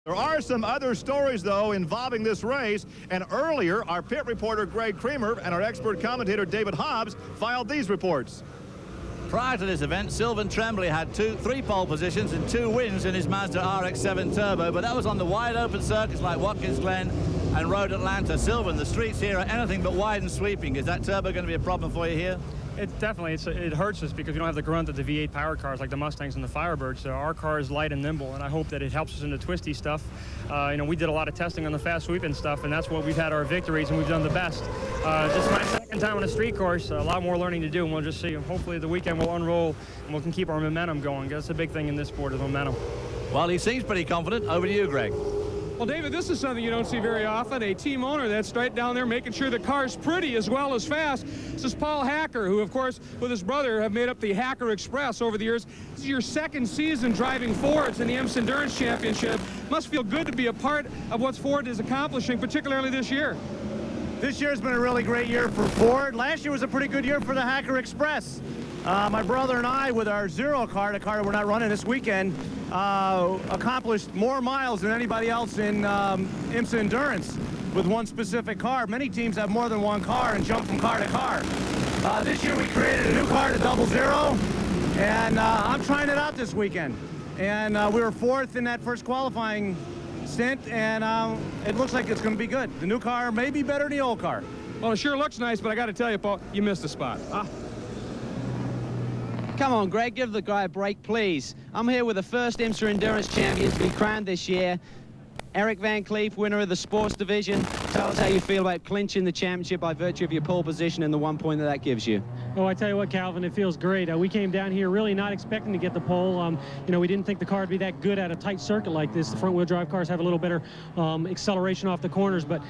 There are some other stories, though, involving this race, and earlier, our pit reporter Greg Creamer and our expert commentator David Hobbs filed these reports. Prior to this event, Sylvain Tremblay had three pole positions and 2 wins in his Mazda RX-7 Turbo, but that was on the wide-open circuits like Watkins Glen and Road Atlanta. Sylvain, the streets here are anything but wide and sweeping. Is that turbo going to be a problem for you here? It definitely, it hurts us because we don't have the grunt of the V8 power cars like the Mustangs and the Firebirds. So our car is light and nimble, and I hope that it helps us in the twisty stuff. We did a lot of testing on the fast sweeping stuff, and that's where we've had our victories and we've done the best. This is my second time on a street course, a lot more learning to do, and we'll just see. Hopefully the weekend will unroll and we can keep our momentum going. That's a big thing in this sport is momentum. Well, he seems pretty confident. Over to you, Greg. Well, David, this is something you don't see very often. A team owner that's right down there making sure the car's pretty as well as fast. This is Paul Hacker, who, of course, with his brother, have made up the Hacker Express over the years. This is your second season driving Fords in the IMSA Endurance Championship. Must feel good to be a part of what Ford is accomplishing, particularly this year. This year's been a really great year for Ford. Last year was a pretty good year for the Hacker Express. My brother and I, with our Zero car, the car that we're not running this weekend, accomplished more miles than anybody else in IMSA Endurance with one specific car. Many teams have more than one car and jump from car to car. This year we created a new car, the Double Zero, and I'm trying it out this weekend. And we were 4th in that first qualifying stint, and it looks like it's going to be good. The new car may be better than the old car. Well, it sure looks nice, but I got to tell you, Paul, you missed a spot. Come on, Greg, give the guy a break, please. I'm here with the first IMSA Endurance champion to be crowned this year. Eric Van Cleef, winner of the sports division. Tell us how you feel about clinching the championship by virtue of your pole position and the 1 point that gives you. Oh, I tell you what, Calvin, it feels great. We came down here really not expecting to get the pole. We didn't think the car would be that good at a tight circuit like this. The front-wheel drive cars have a little better acceleration off the corners, but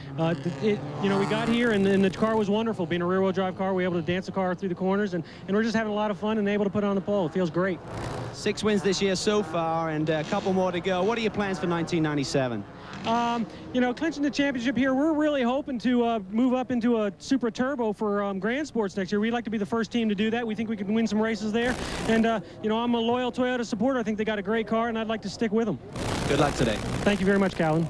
we got here and the car was wonderful. Being a rear-wheel drive car, we were able to dance the car through the corners, and we're just having a lot of fun and able to put it on the pole. It feels great. 6 wins this year so far, and a couple more to go. What are your plans for 1997? Clinching the championship here, we're really hoping to move up into a Super Turbo for Grand Sports next year. We'd like to be the first team to do that. We think we can win some races there. And, I'm a loyal Toyota supporter. I think they got a great car, and I'd like to stick with them. Good luck today. Thank you very much, Calvin.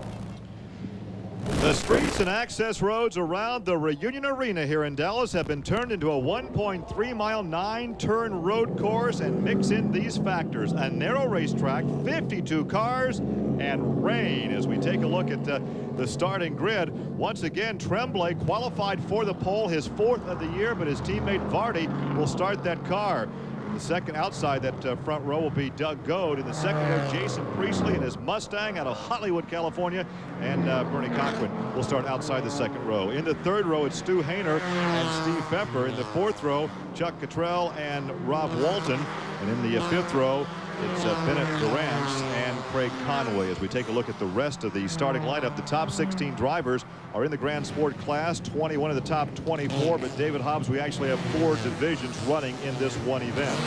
The streets and access roads around the Reunion Arena here in Dallas have been turned into a 1.3-mile, 9-turn road course, and mix in these factors: a narrow racetrack, 52 cars, and rain. As we take a look at the starting grid, once again, Tremblay qualified for the pole, his 4th of the year, but his teammate Vardy will start that car. The second outside that front row will be Doug Goad. In the second row, Jason Priestley and his Mustang out of Hollywood, California, and Bernie Cochran will start outside the second row. In the third row, it's Stu Hayner and Steve Pfeffer. In the fourth row, Chuck Cottrell and Rob Walton. And in the fifth row, it's Bennett Durance and Craig Conway. As we take a look at the rest of the starting lineup, the top 16 drivers are in the Grand Sport class, 21 of the top 24. But David Hobbs, we actually have 4 divisions running in this one event.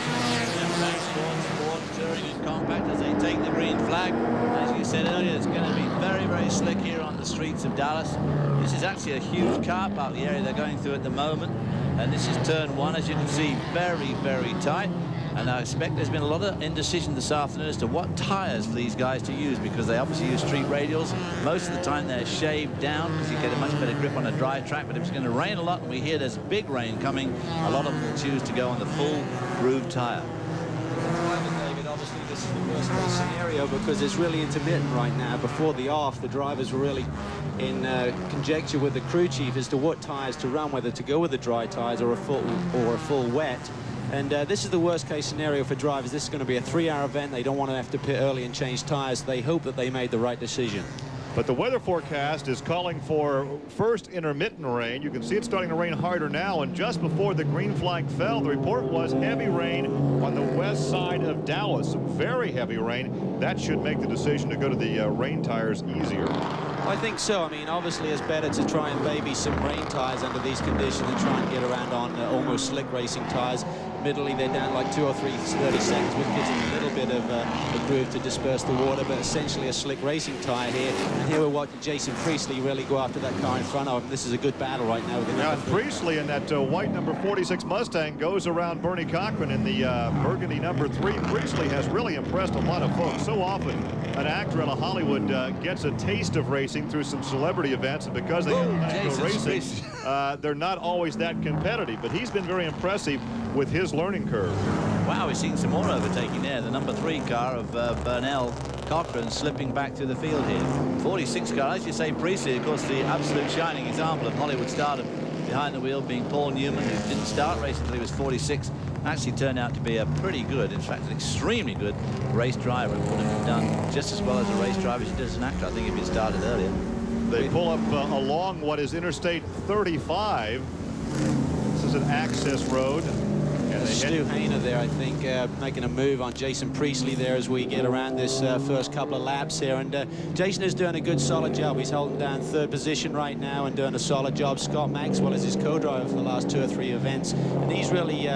Sport, touring and compact as they take the green flag. As you said earlier, it's going to be very, very slick here on the streets of Dallas. This is actually a huge car park, the area they're going through at the moment. And this is turn 1, as you can see, very, very tight. And I expect there's been a lot of indecision this afternoon as to what tires for these guys to use, because they obviously use street radials. Most of the time they're shaved down because you get a much better grip on a dry track. But if it's going to rain a lot, and we hear there's big rain coming, a lot of them will choose to go on the full groove tire. David, obviously this is the worst case scenario because it's really intermittent right now. Before the off, the drivers were really in conjecture with the crew chief as to what tires to run, whether to go with the dry tires or a full wet. And this is the worst case scenario for drivers. This is going to be a 3-hour event. They don't want to have to pit early and change tires. They hope that they made the right decision. But the weather forecast is calling for first intermittent rain. You can see it's starting to rain harder now, and just before the green flag fell, the report was heavy rain on the west side of Dallas. Very heavy rain. That should make the decision to go to the rain tires easier. I think so. I mean, obviously it's better to try and baby some rain tires under these conditions and try and get around on almost slick racing tires. Admittedly, they're down like 2 or 3 30 seconds, which gives them a little bit of a groove to disperse the water, but essentially a slick racing tyre here. And here we're watching Jason Priestley really go after that car in front of him. This is a good battle right now. And Priestley in that white number 46 Mustang goes around Bernie Cochran in the burgundy number 3. Priestley has really impressed a lot of folks. So often an actor out of Hollywood gets a taste of racing through some celebrity events, and because they go racing, they're not always that competitive. But he's been very impressive with his learning curve. Wow, we've seen some more overtaking there. The number 3 car of Burnell Cochran slipping back through the field here. 46 car, as you say, Priestley, of course, the absolute shining example of Hollywood stardom behind the wheel, being Paul Newman, who didn't start racing until he was 46. Actually turned out to be a pretty good, in fact, an extremely good race driver, and would have done just as well as a race driver as he did as an actor, I think, if he'd started earlier. They pull up along what is Interstate 35. This is an access road. And Stu Hayner there, I think, making a move on Jason Priestley there as we get around this first couple of laps here. And Jason is doing a good, solid job. He's holding down 3rd position right now and doing a solid job. Scott Maxwell is his co-driver for the last 2 or 3 events. And he's really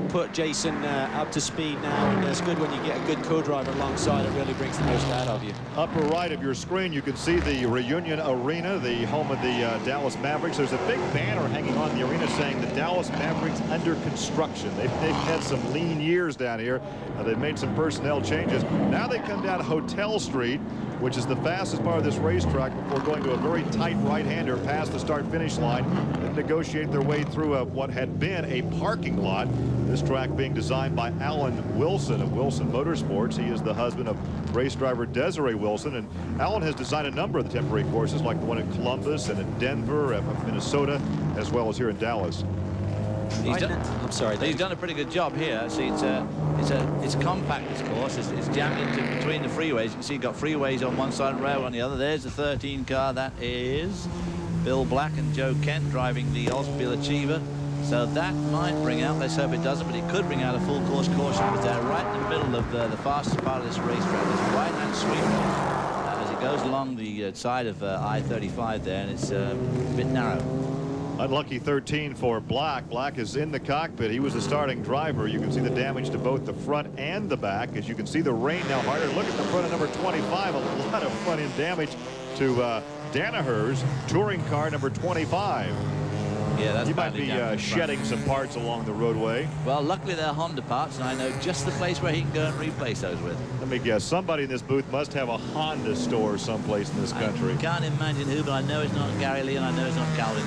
put Jason up to speed now. And it's good when you get a good co-driver alongside. It really brings the most out of you. Upper right of your screen, you can see the Reunion Arena, the home of the Dallas Mavericks. There's a big banner hanging on the arena saying the Dallas Mavericks under construction. They've had some lean years down here. They've made some personnel changes. Now they come down Hotel Street, which is the fastest part of this racetrack, before going to a very tight right-hander past the start-finish line and negotiate their way through what had been a parking lot. This track being designed by Alan Wilson of Wilson Motorsports. He is the husband of race driver Desiree Wilson, and Alan has designed a number of the temporary courses, like the one in Columbus and in Denver, Minnesota, as well as here in Dallas. I'm sorry, he's done a pretty good job here. Actually, it's a compact, this course. It's jammed into between the freeways. You can see you've got freeways on one side and rail on the other. There's the 13 car. That is Bill Black and Joe Kent driving the Oldsmobile Achiever. So that might bring out, let's hope it doesn't, but it could bring out a full course caution, because they're right in the middle of the fastest part of this racetrack. There's a right-hand sweep as it goes along the side of I-35 there, and it's a bit narrow. Unlucky 13 for Black. Black is in the cockpit. He was the starting driver. You can see the damage to both the front and the back. As you can see, the rain now harder. Look at the front of number 25. A lot of front-end damage to Danaher's touring car number 25. Yeah, that's he might be shedding some parts along the roadway. Well, luckily they're Honda parts, and I know just the place where he can go and replace those with. Let me guess. Somebody in this booth must have a Honda store someplace in this country. I can't imagine who, but I know it's not Gary Lee, and I know it's not Calvin.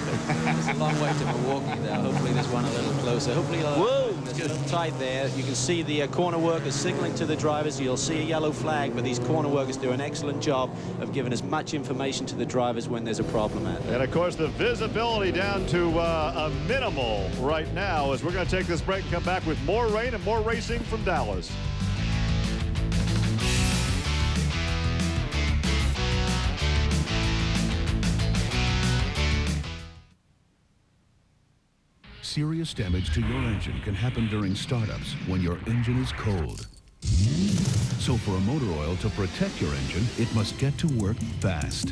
It's a long way to Milwaukee, though. Hopefully this one a little closer. Hopefully it's a little tight there. You can see the corner workers signaling to the drivers. You'll see a yellow flag, but these corner workers do an excellent job of giving as much information to the drivers when there's a problem out there. And, of course, the visibility down to a minimal right now, as we're going to take this break and come back with more rain and more racing from Dallas. Serious damage to your engine can happen during startups when your engine is cold. So for a motor oil to protect your engine, it must get to work fast.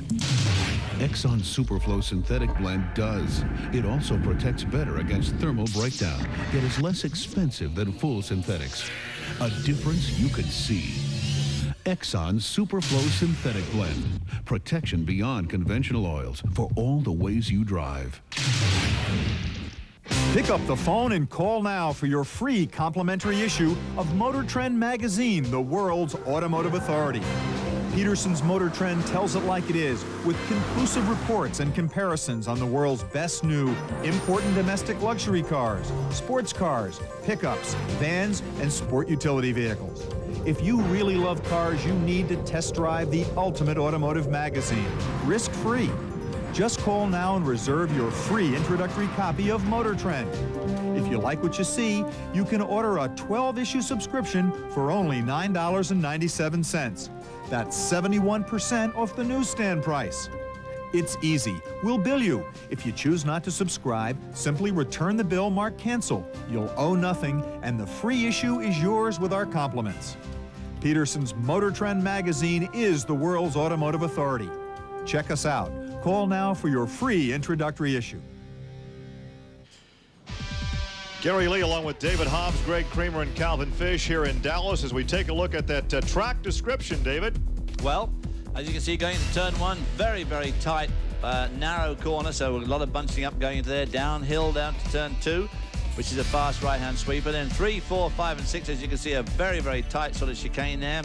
Exxon Superflow Synthetic Blend does. It also protects better against thermal breakdown, yet is less expensive than full synthetics. A difference you can see. Exxon Superflow Synthetic Blend. Protection beyond conventional oils for all the ways you drive. Pick up the phone and call now for your free complimentary issue of Motor Trend magazine, the world's automotive authority. Peterson's Motor Trend tells it like it is, with conclusive reports and comparisons on the world's best new import and domestic luxury cars, sports cars, pickups, vans, and sport utility vehicles. If you really love cars, you need to test drive the ultimate automotive magazine, risk-free. Just call now and reserve your free introductory copy of Motor Trend. If you like what you see, you can order a 12-issue subscription for only $9.97. That's 71% off the newsstand price. It's easy. We'll bill you. If you choose not to subscribe, simply return the bill marked cancel. You'll owe nothing, and the free issue is yours with our compliments. Peterson's Motor Trend magazine is the world's automotive authority. Check us out. Call now for your free introductory issue. Gary Lee along with David Hobbs, Greg Kramer, and Calvin Fish here in Dallas as we take a look at that track description, David. Well, as you can see, going into turn one, very, very tight, narrow corner, so a lot of bunching up going into there. Downhill down to turn two, which is a fast right-hand sweeper. Then 3, 4, 5, and 6, as you can see, a very, very tight sort of chicane there.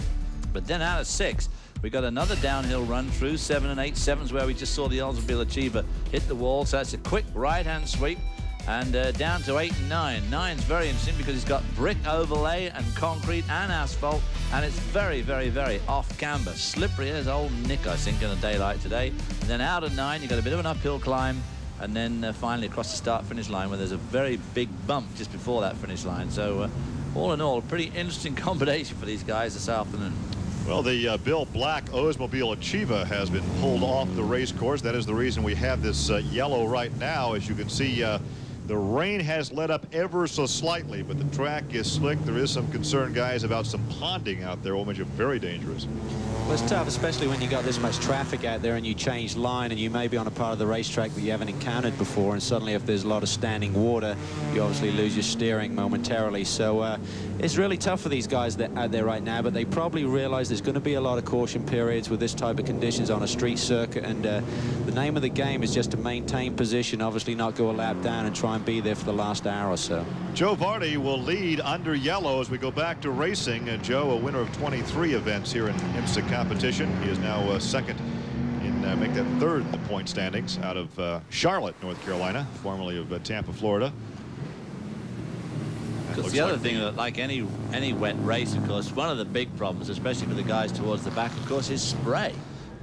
But then out of 6, we got another downhill run through 7 and 8. 7's where we just saw the Oldsmobile Achiever hit the wall, so that's a quick right-hand sweep. And down to 8 and 9. 9's very interesting because it's got brick overlay and concrete and asphalt, and it's very, very, very off camber. Slippery as old Nick, I think, in a day like today. And then out of 9, you've got a bit of an uphill climb, and then finally across the start-finish line where there's a very big bump just before that finish line. So all in all, a pretty interesting combination for these guys this afternoon. Well, the Bill Black Oldsmobile Achiever has been pulled off the race course. That is the reason we have this yellow right now. As you can see, the rain has let up ever so slightly, but the track is slick. There is some concern, guys, about some ponding out there, which is very dangerous. Well, it's tough, especially when you got this much traffic out there and you change line and you may be on a part of the racetrack that you haven't encountered before, and suddenly if there's a lot of standing water, you obviously lose your steering momentarily. So it's really tough for these guys that out there right now, but they probably realize there's going to be a lot of caution periods with this type of conditions on a street circuit, and the name of the game is just to maintain position, obviously not go a lap down and try and be there for the last hour or so. Joe Vardy will lead under yellow as we go back to racing. And Joe, a winner of 23 events here in IMSA competition. He is now second in make that third in the point standings out of Charlotte, North Carolina, formerly of Tampa, Florida. Because the other thing, that like any wet race, of course, one of the big problems, especially for the guys towards the back, of course, is spray.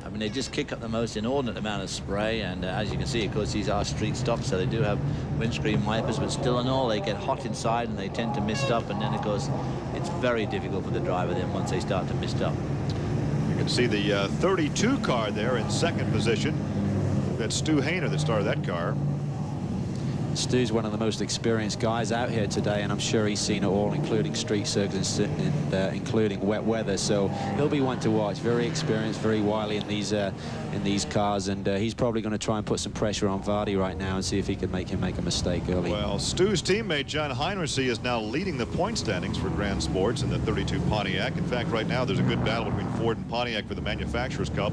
I mean, they just kick up the most inordinate amount of spray, and as you can see, of course, these are street stops, so they do have windscreen wipers, but still in all, they get hot inside and they tend to mist up, and then, of course, it's very difficult for the driver then once they start to mist up. You can see the 32 car there in second position. That's Stu Hayner that started that car. Stu's one of the most experienced guys out here today, and I'm sure he's seen it all, including street circuits and including wet weather. So he'll be one to watch. Very experienced, very wily in these cars, and he's probably going to try and put some pressure on Vardy right now and see if he can make him make a mistake early. Well, Stu's teammate John Heinrichsey is now leading the point standings for Grand Sports in the 32 Pontiac. In fact, right now there's a good battle between Ford and Pontiac for the Manufacturers Cup.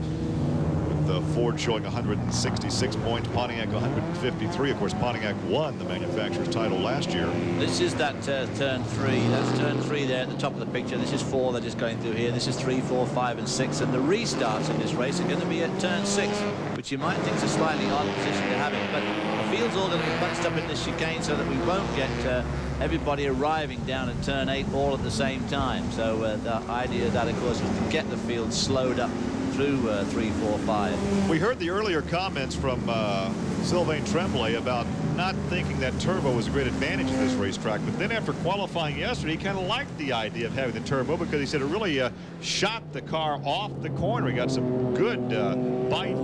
Ford showing 166 points, Pontiac 153. Of course, Pontiac won the manufacturer's title last year. This is that turn 3. That's turn 3 there at the top of the picture. This is 4 they're just going through here. This is 3, 4, 5, and 6. And the restarts in this race are going to be at turn 6, which you might think is a slightly odd position to have it. But the field's all going to be bunched up in this chicane so that we won't get everybody arriving down at turn 8 all at the same time. So the idea of that, of course, was to get the field slowed up through 3, 4, 5. We heard the earlier comments from Sylvain Tremblay about not thinking that turbo was a great advantage in this racetrack, but then after qualifying yesterday, he kind of liked the idea of having the turbo because he said it really shot the car off the corner. He got some good bite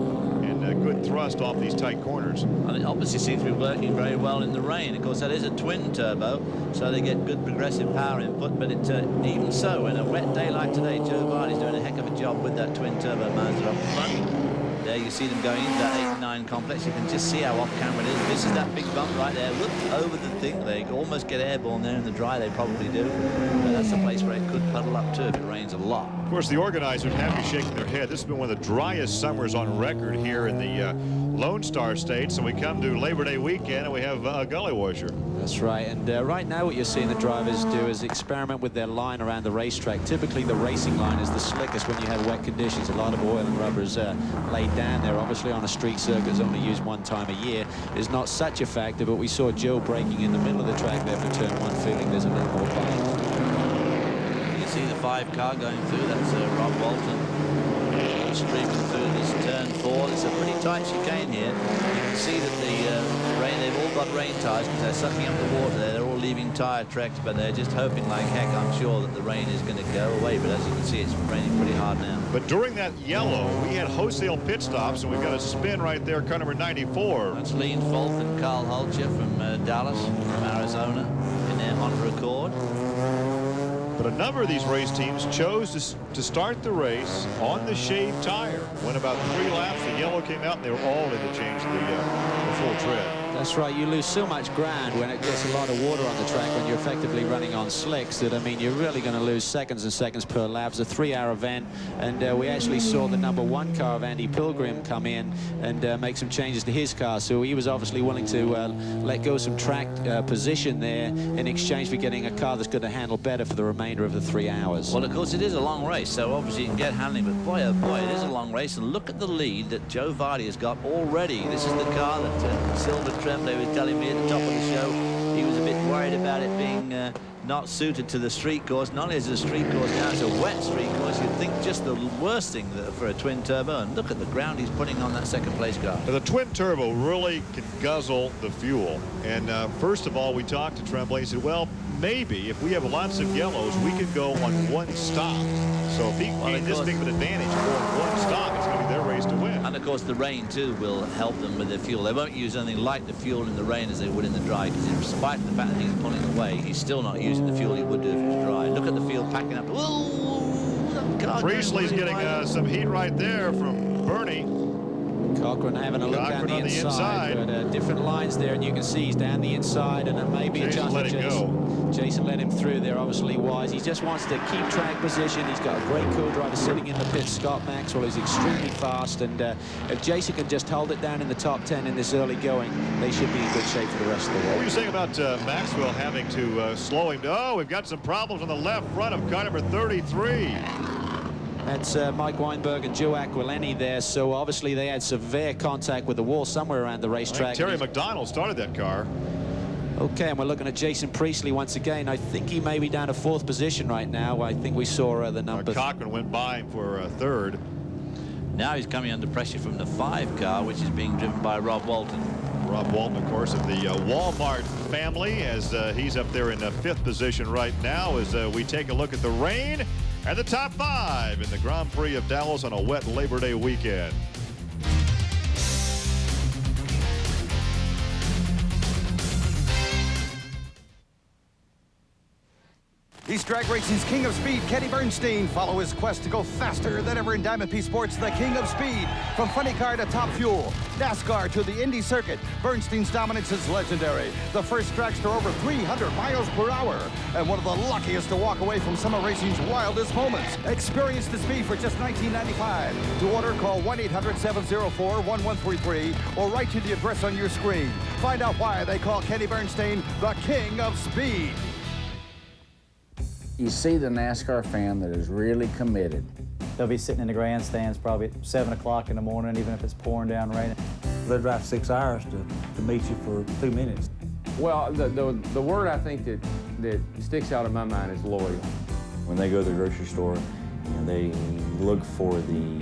and good thrust off these tight corners. And it obviously seems to be working very well in the rain. Of course, that is a twin turbo, so they get good progressive power input, but even so, in a wet day like today, Joe Vardy's doing a heck of a job with that twin turbo Mazda up front. There you see them going into that 8 and 9 complex. You can just see how off camera it is. This is that big bump right there. Whoop, over the thing. They almost get airborne there in the dry. They probably do. But that's a place where it could puddle up too if it rains a lot. Of course, the organizers have to be shaking their head. This has been one of the driest summers on record here in the Lone Star State. So we come to Labor Day weekend and we have a gully washer. That's right. And right now what you're seeing the drivers do is experiment with their line around the racetrack. Typically the racing line is the slickest when you have wet conditions. A lot of oil and rubber is laid down there. Obviously on a street circuit is only used one time a year. It's not such a factor, but we saw Joe braking in the middle of the track there for turn 1, feeling there's a little more bite. You can see the 5 car going through. That's Rob Walton streaming through this turn 4. It's a pretty tight chicane here. You can see that the rain, they've all got rain tires because they're sucking up the water there. They're all leaving tire tracks, but they're just hoping like heck, I'm sure, that the rain is going to go away. But as you can see, it's raining pretty hard now. But during that yellow, we had wholesale pit stops, and we've got a spin right there, car number 94. That's Lean Fulton and Carl Holcher from Dallas, from Arizona, in their Honda Accord. But a number of these race teams chose to start the race on the shaved tire. Went about 3 laps, the yellow came out, and they were all in to change the full tread. That's right, you lose so much ground when it gets a lot of water on the track when you're effectively running on slicks that, I mean, you're really going to lose seconds and seconds per lap. It's a 3-hour event, and we actually saw the #1 car of Andy Pilgrim come in and make some changes to his car, so he was obviously willing to let go some track position there in exchange for getting a car that's going to handle better for the remainder of the 3 hours. Well, of course, it is a long race, so obviously you can get handling, but boy, oh boy, it is a long race, and look at the lead that Joe Vardy has got already. This is the car that Silver Tremblay was telling me at the top of the show. He was a bit worried about it being not suited to the street course. Not only is it a street course, now it's a wet street course. You'd think just the worst thing for a twin turbo, and look at the ground he's putting on that second place car. The twin turbo really can guzzle the fuel. And first of all, we talked to Tremblay. He said, well, maybe if we have lots of yellows, we could go on one stop. So if he can gain this big of an advantage for one stop, it's going to be their race to win. And of course, the rain too will help them with their fuel. They won't use anything like the fuel in the rain as they would in the dry, because in spite of the fact that he's pulling away, he's still not using the fuel he would do if it was dry. Look at the field packing up. Priestley's getting some heat right there from Bernie. Cochran having a look down the inside. But different lines there, and you can see he's down the inside, and then maybe a chance for Jason. Jason let him through there, obviously wise. He just wants to keep track position. He's got a great co-driver sitting in the pit, Scott Maxwell, who's extremely fast, and if Jason can just hold it down in the top 10 in this early going, they should be in good shape for the rest of the way. What were you saying about Maxwell having to slow him down? Oh, we've got some problems on the left front of car number 33. That's Mike Weinberg and Joe Aquilini there, so obviously they had severe contact with the wall somewhere around the racetrack. Terry McDonald started that car. Okay, and we're looking at Jason Priestley once again. I think he may be down to 4th position right now. I think we saw the number. Cochran went by him for 3rd. Now he's coming under pressure from the 5 car, which is being driven by Rob Walton. Rob Walton, of course, of the Walmart family, as he's up there in 5th position right now as we take a look at the rain and the top 5 in the Grand Prix of Dallas on a wet Labor Day weekend. East Drag Racing's King of Speed, Kenny Bernstein, follow his quest to go faster than ever in Diamond P Sports, the King of Speed. From funny car to Top Fuel, NASCAR to the Indy Circuit, Bernstein's dominance is legendary. The first dragster over 300 miles per hour, and one of the luckiest to walk away from summer racing's wildest moments. Experience the speed for just $19.95. To order, call 1-800-704-1133 or write to the address on your screen. Find out why they call Kenny Bernstein the King of Speed. You see the NASCAR fan that is really committed. They'll be sitting in the grandstands probably at 7 o'clock in the morning, even if it's pouring down raining. They'll drive 6 hours to meet you for 2 minutes. Well, the word I think that sticks out in my mind is loyal. When they go to the grocery store, they look for the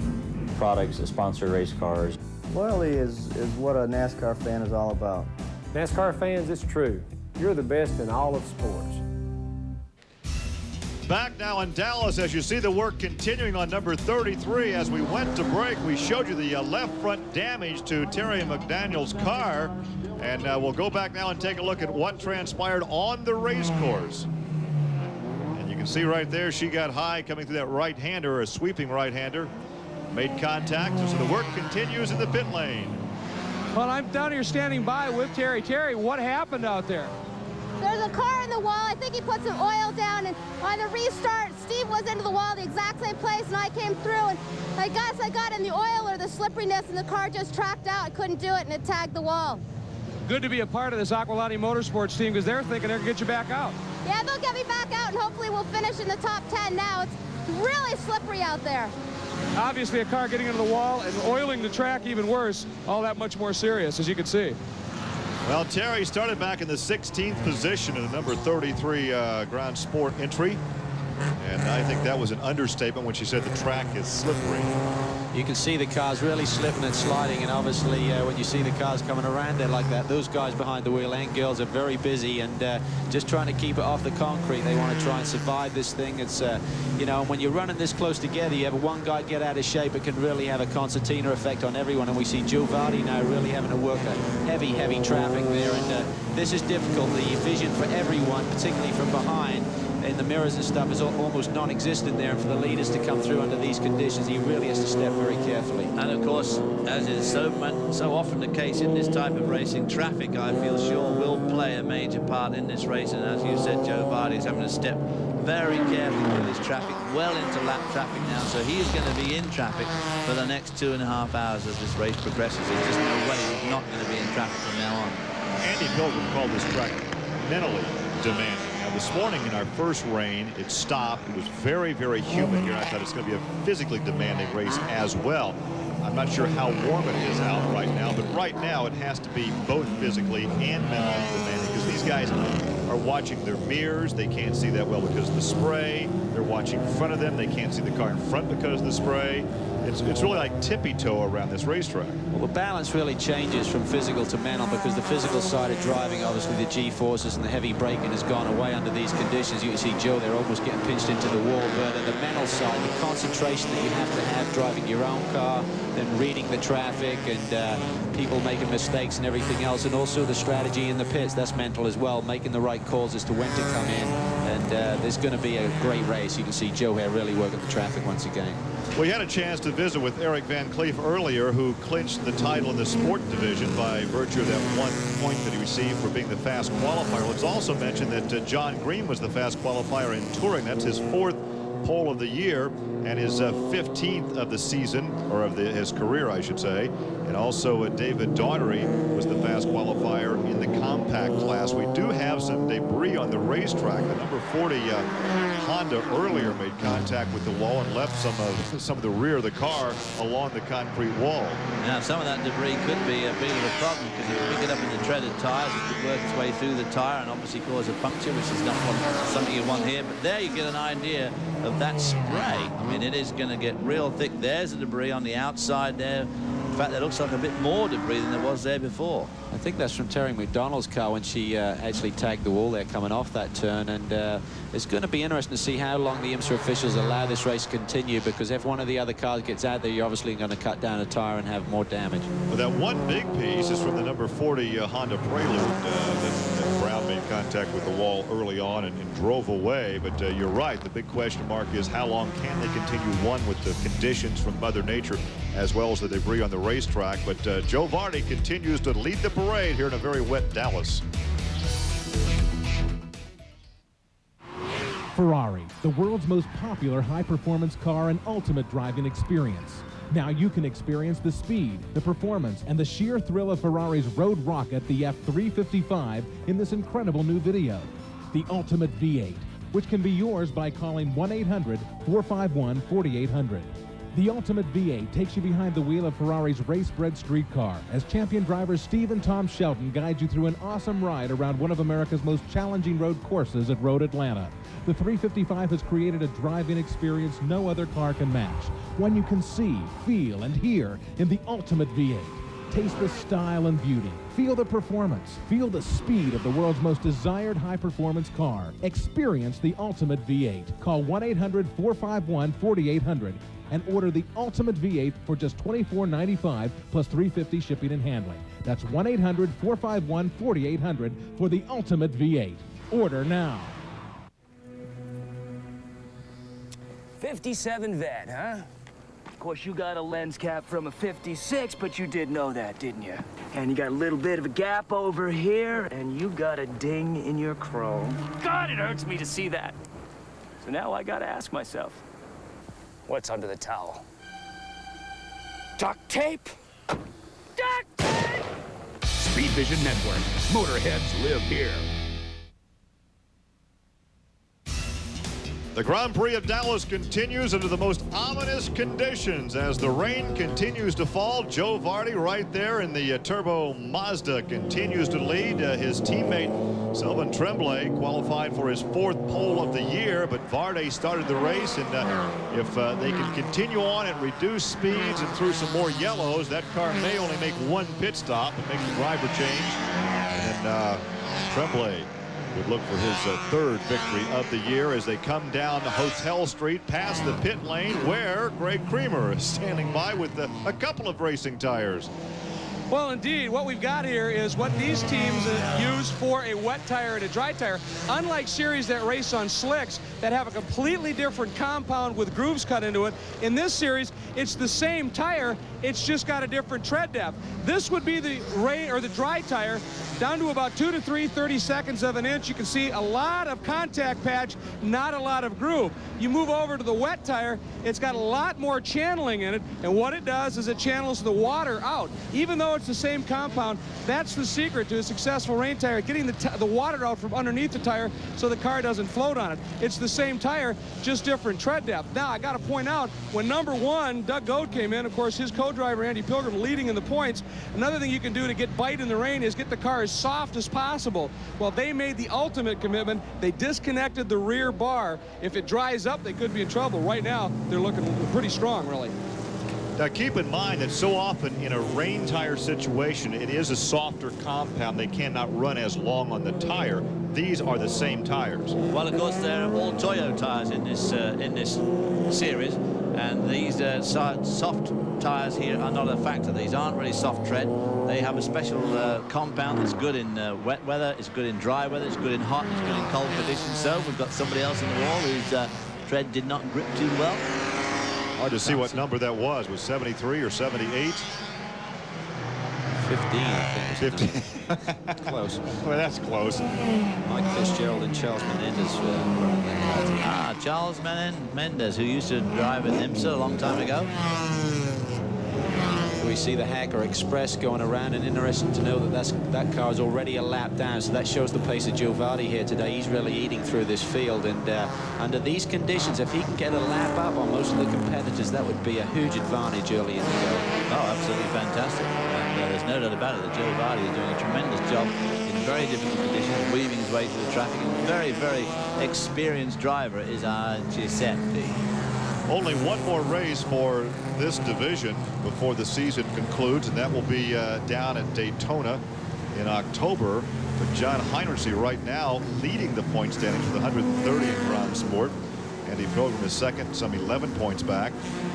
products that sponsor race cars. Loyalty is what a NASCAR fan is all about. NASCAR fans, it's true. You're the best in all of sports. Back now in Dallas as you see the work continuing on number 33. As we went to break, we showed you the left front damage to Terry McDaniel's car. And we'll go back now and take a look at what transpired on the race course. And you can see right there, she got high coming through that right-hander, a sweeping right-hander. Made contact, so the work continues in the pit lane. Well, I'm down here standing by with Terry. Terry, what happened out there? There's a car in the wall. I think he put some oil down, and on the restart, Steve was into the wall the exact same place, and I came through, and I guess I got in the oil or the slipperiness, and the car just tracked out. I couldn't do it, and it tagged the wall. Good to be a part of this Aquilani Motorsports team, because they're thinking they're going to get you back out. Yeah, they'll get me back out, and hopefully we'll finish in the top 10 now. It's really slippery out there. Obviously, a car getting into the wall and oiling the track even worse, all that much more serious, as you can see. Well, Terry started back in the 16th position in the number 33 Grand Sport entry. And I think that was an understatement when she said the track is slippery. You can see the cars really slipping and sliding, and obviously when you see the cars coming around there like that, those guys behind the wheel and girls are very busy and just trying to keep it off the concrete. They want to try and survive this thing. It's, you know, when you're running this close together, you have one guy get out of shape, it can really have a concertina effect on everyone. And we see Joe Vardy now really having to work a heavy traffic there, and this is difficult. The vision for everyone, particularly from behind, in the mirrors and stuff is almost non-existent there, and for the leaders to come through under these conditions, he really has to step very carefully. And of course, as is so often the case in this type of racing, traffic, I feel sure, will play a major part in this race. And as you said, Joe Vardy is having to step very carefully with his traffic well into lap traffic now, so he is going to be in traffic for the next 2.5 hours as this race progresses. There's just no way he's not going to be in traffic from now on. Andy Pilgrim called this track mentally demanding. Now, this morning in our first rain, it stopped. It was very, very humid here. I thought it's going to be a physically demanding race as well. I'm not sure how warm it is out right now, but right now it has to be both physically and mentally demanding, because these guys are watching their mirrors. They can't see that well because of the spray. They're watching in front of them. They can't see the car in front because of the spray. It's really like tippy-toe around this racetrack. Well, the balance really changes from physical to mental, because the physical side of driving, obviously the G-forces and the heavy braking has gone away under these conditions. You can see Joe there almost getting pinched into the wall, but at the mental side, the concentration that you have to have driving your own car, then reading the traffic and people making mistakes and everything else, and also the strategy in the pits, that's mental as well, making the right calls as to when to come in. And there's going to be a great race. You can see Joe here really working the traffic once again. We had a chance to visit with Eric Van Cleef earlier, who clinched the title in the sport division by virtue of that 1 point that he received for being the fast qualifier. Let's also mention that John Green was the fast qualifier in touring. That's his 4th pole of the year and his 15th of the season, or of his career, I should say. And also David Daugherty was the fast qualifier in the compact class. We do have some debris on the racetrack. The number 40 Honda earlier made contact with the wall and left some of the rear of the car along the concrete wall. Now, some of that debris could be a bit of a problem, because if you pick it up in the treaded tires, it could work its way through the tire and obviously cause a puncture, which is not something you want here. But there you get an idea of that spray. I mean, it is going to get real thick. There's the debris on the outside there. In fact, that looks like a bit more debris than there was there before. I think that's from Terry McDonald's car when she actually tagged the wall there coming off that turn. And it's going to be interesting to see how long the IMSA officials allow this race to continue, because if one of the other cars gets out there, you're obviously going to cut down a tire and have more damage. Well, that one big piece is from the number 40 Honda Prelude that Brown made contact with the wall early on and drove away. But you're right. The big question mark is how long can they continue, one, with the conditions from Mother Nature as well as the debris on the racetrack. But Joe Vardy continues to lead the parade here in a very wet Dallas. Ferrari, the world's most popular high-performance car and ultimate driving experience. Now you can experience the speed, the performance, and the sheer thrill of Ferrari's road rocket, the F355, in this incredible new video. The Ultimate V8, which can be yours by calling 1-800-451-4800. The Ultimate V8 takes you behind the wheel of Ferrari's race-bred street car as champion drivers Steve and Tom Shelton guide you through an awesome ride around one of America's most challenging road courses at Road Atlanta. The 355 has created a driving experience no other car can match, one you can see, feel, and hear in the Ultimate V8. Taste the style and beauty. Feel the performance. Feel the speed of the world's most desired high-performance car. Experience the Ultimate V8. Call 1-800-451-4800 and order the Ultimate V8 for just $24.95 plus $3.50 shipping and handling. That's 1-800-451-4800 for the Ultimate V8. Order now. 57 vet, huh? Of course, you got a lens cap from a 56, but you did know that, didn't you? And you got a little bit of a gap over here, and you got a ding in your chrome. God, it hurts me to see that. So now I gotta ask myself, what's under the towel? Duct tape? Duct tape! Speed Vision Network. Motorheads live here. The Grand Prix of Dallas continues under the most ominous conditions as the rain continues to fall. Joe Vardy right there in the turbo Mazda continues to lead. His teammate Sylvain Tremblay qualified for his 4th pole of the year, but Vardy started the race, and if they can continue on at reduced speeds and through some more yellows, that car may only make one pit stop and make the driver change. And Tremblay would look for his 3rd victory of the year as they come down Hotel Street past the pit lane where Greg Creamer is standing by with a couple of racing tires. Well, indeed, what we've got here is what these teams use for a wet tire and a dry tire. Unlike series that race on slicks that have a completely different compound with grooves cut into it, in this series, it's the same tire, it's just got a different tread depth. This would be the dry tire, down to about 2 to 3 30-seconds of an inch. You can see a lot of contact patch, not a lot of groove. You move over to the wet tire, it's got a lot more channeling in it, and what it does is it channels the water out. Even though it's the same compound, that's the secret to a successful rain tire, getting the water out from underneath the tire so the car doesn't float on it. It's the same tire, just different tread depth. Now, I got to point out, when number 1, Doug Goad, came in, of course, his co-driver, Andy Pilgrim, leading in the points. Another thing you can do to get bite in the rain is get the car as soft as possible. Well, they made the ultimate commitment. They disconnected the rear bar. If it dries up, they could be in trouble. Right now, they're looking pretty strong, really. Now keep in mind that so often in a rain tire situation, it is a softer compound. They cannot run as long on the tire. These are the same tires. Well, of course, they're all Toyo tires in this series, and these soft tires here are not a factor. These aren't really soft tread. They have a special compound that's good in wet weather, it's good in dry weather, it's good in hot, it's good in cold conditions. So we've got somebody else in the wall whose tread did not grip too well. Hard to see what number that was 73 or 78? 15, I think. 15. Close. Well, that's close. Mike Fitzgerald and Charles Menendez running that car. Charles Menendez, who used to drive at IMSA a long time ago. We see the Hacker Express going around, and interesting to know that that car is already a lap down, so that shows the pace of Joe Vardy here today. He's really eating through this field, and under these conditions, if he can get a lap up on most of the competitors, that would be a huge advantage early in the go. Oh, absolutely fantastic. And there's no doubt about it that Joe Vardy is doing a tremendous job in very difficult conditions, weaving his way through the traffic. And very, very experienced driver is our Giuseppe. Only one more race for this division before the season concludes, and that will be down at Daytona in October. But John Heinrichsey right now leading the point standings with 130 in Grand Sport. Andy Pilgrim is second, some 11 points back.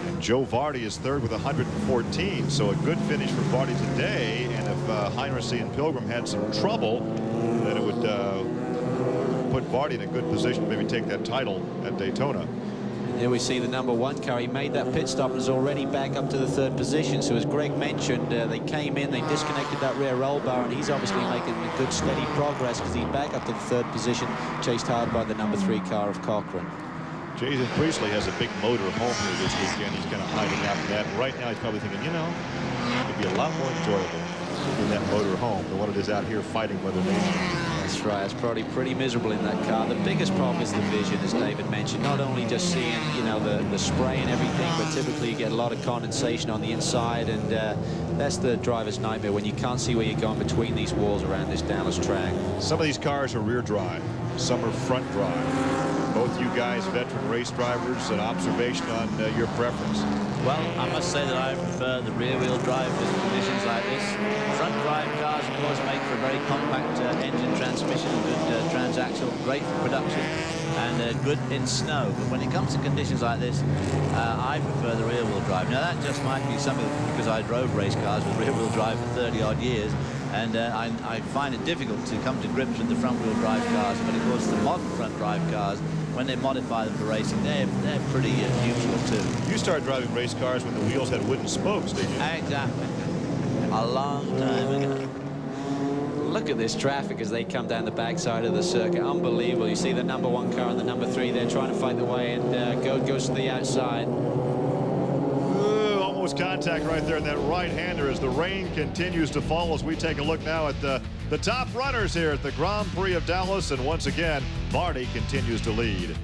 And Joe Vardy is third with 114. So a good finish for Vardy today. And if Heinrichsey and Pilgrim had some trouble, then it would put Vardy in a good position to maybe take that title at Daytona. Here we see the number 1 car. He made that pit stop and is already back up to the 3rd position. So as Greg mentioned, they came in, they disconnected that rear roll bar, and he's obviously making a good steady progress because he's back up to the 3rd position, chased hard by the number 3 car of Cochran. Jason Priestley has a big motor home here this weekend. He's kind of hiding out in that. And right now he's probably thinking, you know, it'd be a lot more enjoyable in that motor home than what it is out here fighting Mother Nature. That's right. It's probably pretty miserable in that car. The biggest problem is the vision, as David mentioned. Not only just seeing, you know, the spray and everything, but typically you get a lot of condensation on the inside, and that's the driver's nightmare when you can't see where you're going between these walls around this Dallas track. Some of these cars are rear drive, some are front drive. Both you guys, veteran race drivers, an observation on your preference. Well, I must say that I prefer the rear-wheel drive in conditions like this. Front drive cars, of course, make for a very compact engine transmission, good transaxle, great for production, and good in snow. But when it comes to conditions like this, I prefer the rear-wheel drive. Now, that just might be something because I drove race cars with rear-wheel drive for 30-odd years, and I find it difficult to come to grips with the front-wheel drive cars. But, of course, the modern front-drive cars, when they modify them for racing, they're pretty useful too. You started driving race cars when the wheels had wooden spokes, did you? Exactly. A long time ago. Look at this traffic as they come down the backside of the circuit. Unbelievable. You see the number 1 car and the number 3 there trying to fight the way, and goes to the outside. Almost contact right there in that right-hander as the rain continues to fall. As we take a look now at the top runners here at the Grand Prix of Dallas, and once again Vardy continues to lead.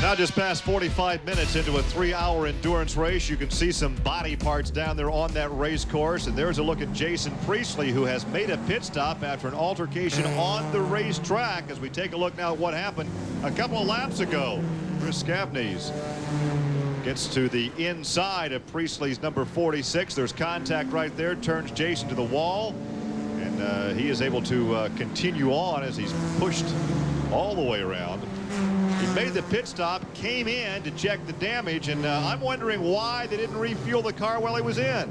Now just past 45 minutes into a 3-hour endurance race. You can see some body parts down there on that race course, and there's a look at Jason Priestley, who has made a pit stop after an altercation on the racetrack, as we take a look now at what happened a couple of laps ago. Chris Scavney's gets to the inside of Priestley's number 46. There's contact right there, turns Jason to the wall, and he is able to continue on as he's pushed all the way around. He made the pit stop, came in to check the damage, and I'm wondering why they didn't refuel the car while he was in.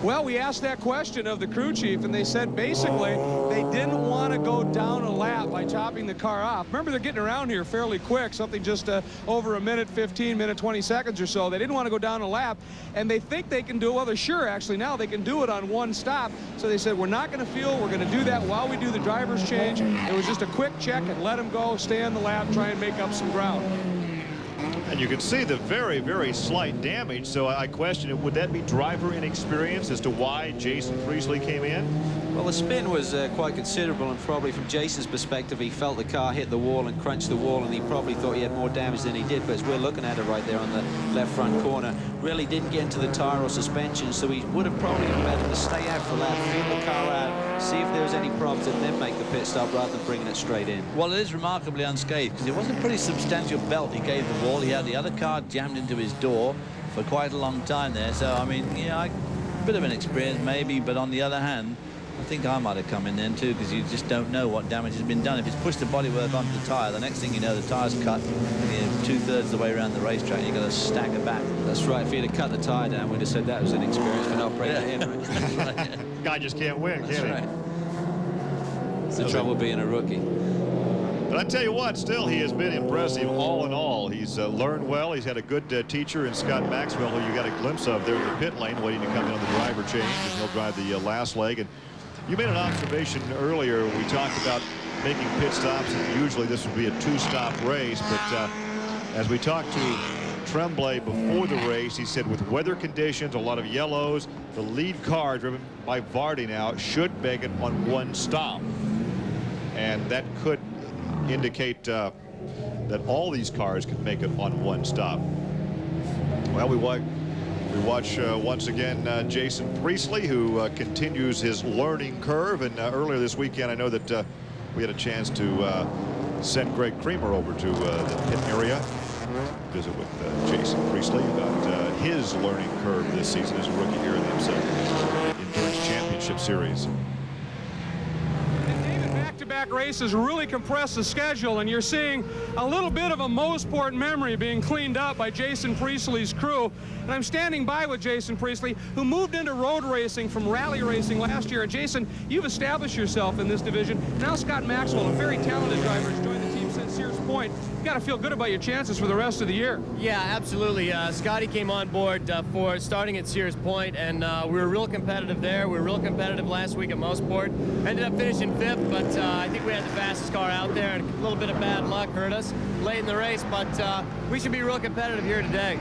Well, we asked that question of the crew chief, and they said basically they didn't want to go down a lap by topping the car off. Remember, they're getting around here fairly quick, something just over a minute 15, minute 20 seconds or so. They didn't want to go down a lap, and they think they can do it. Well, they're sure, actually, now they can do it on one stop. So they said, we're not going to fuel. We're going to do that while we do the driver's change. It was just a quick check and let them go, stay on the lap, try and make up some ground. And you can see the very, very slight damage. So I question, would that be driver inexperience as to why Jason Priestley came in? Well, the spin was quite considerable, and probably from Jason's perspective, he felt the car hit the wall and crunched the wall, and he probably thought he had more damage than he did. But as we're looking at it right there on the left front corner, really didn't get into the tire or suspension, so he would have probably been better to stay out for a lap, feel the car out, see if there was any problems, and then make the pit stop rather than bringing it straight in. Well, it is remarkably unscathed, because it was a pretty substantial belt he gave the wall. He had the other car jammed into his door for quite a long time there. So, I mean, yeah, a bit of an experience maybe, but on the other hand, I think I might have come in then too, because you just don't know what damage has been done. If it's pushed the bodywork onto the tyre, the next thing you know, the tyre's cut, and you're 2/3 of the way around the racetrack, and you've got to stagger back. That's right. If he'd have cut the tyre down, we'd have said that was an experience for not breaking in. Right. Guy just can't win, That's can he? right. It's the trouble being a rookie. But I tell you what, still he has been impressive all in all. He's learned well. He's had a good teacher in Scott Maxwell, who you got a glimpse of there in the pit lane waiting to come in on the driver change, and he'll drive the last leg. And you made an observation earlier. We talked about making pit stops, and usually this would be a two-stop race. But as we talked to Tremblay before the race, he said with weather conditions, a lot of yellows, the lead car driven by Vardy now should make it on one stop. And that could indicate that all these cars could make it on one stop. Well, we watch once again Jason Priestley, who continues his learning curve. And earlier this weekend, I know that we had a chance to send Greg Creamer over to the pit area, visit with Jason Priestley about his learning curve this season as a rookie here in the IMSA Endurance Championship Series. Back races really compress the schedule, and you're seeing a little bit of a Mosport memory being cleaned up by Jason Priestley's crew. And I'm standing by with Jason Priestley, who moved into road racing from rally racing last year. And Jason, you've established yourself in this division. Now Scott Maxwell, a very talented driver, has joined the team since Sears Point. You've got to feel good about your chances for the rest of the year. Yeah, absolutely. Scotty came on board for starting at Sears Point, and we were real competitive there. We were real competitive last week at Mosport. Ended up finishing 5th, but I think we had the fastest car out there, and a little bit of bad luck hurt us late in the race, but we should be real competitive here today.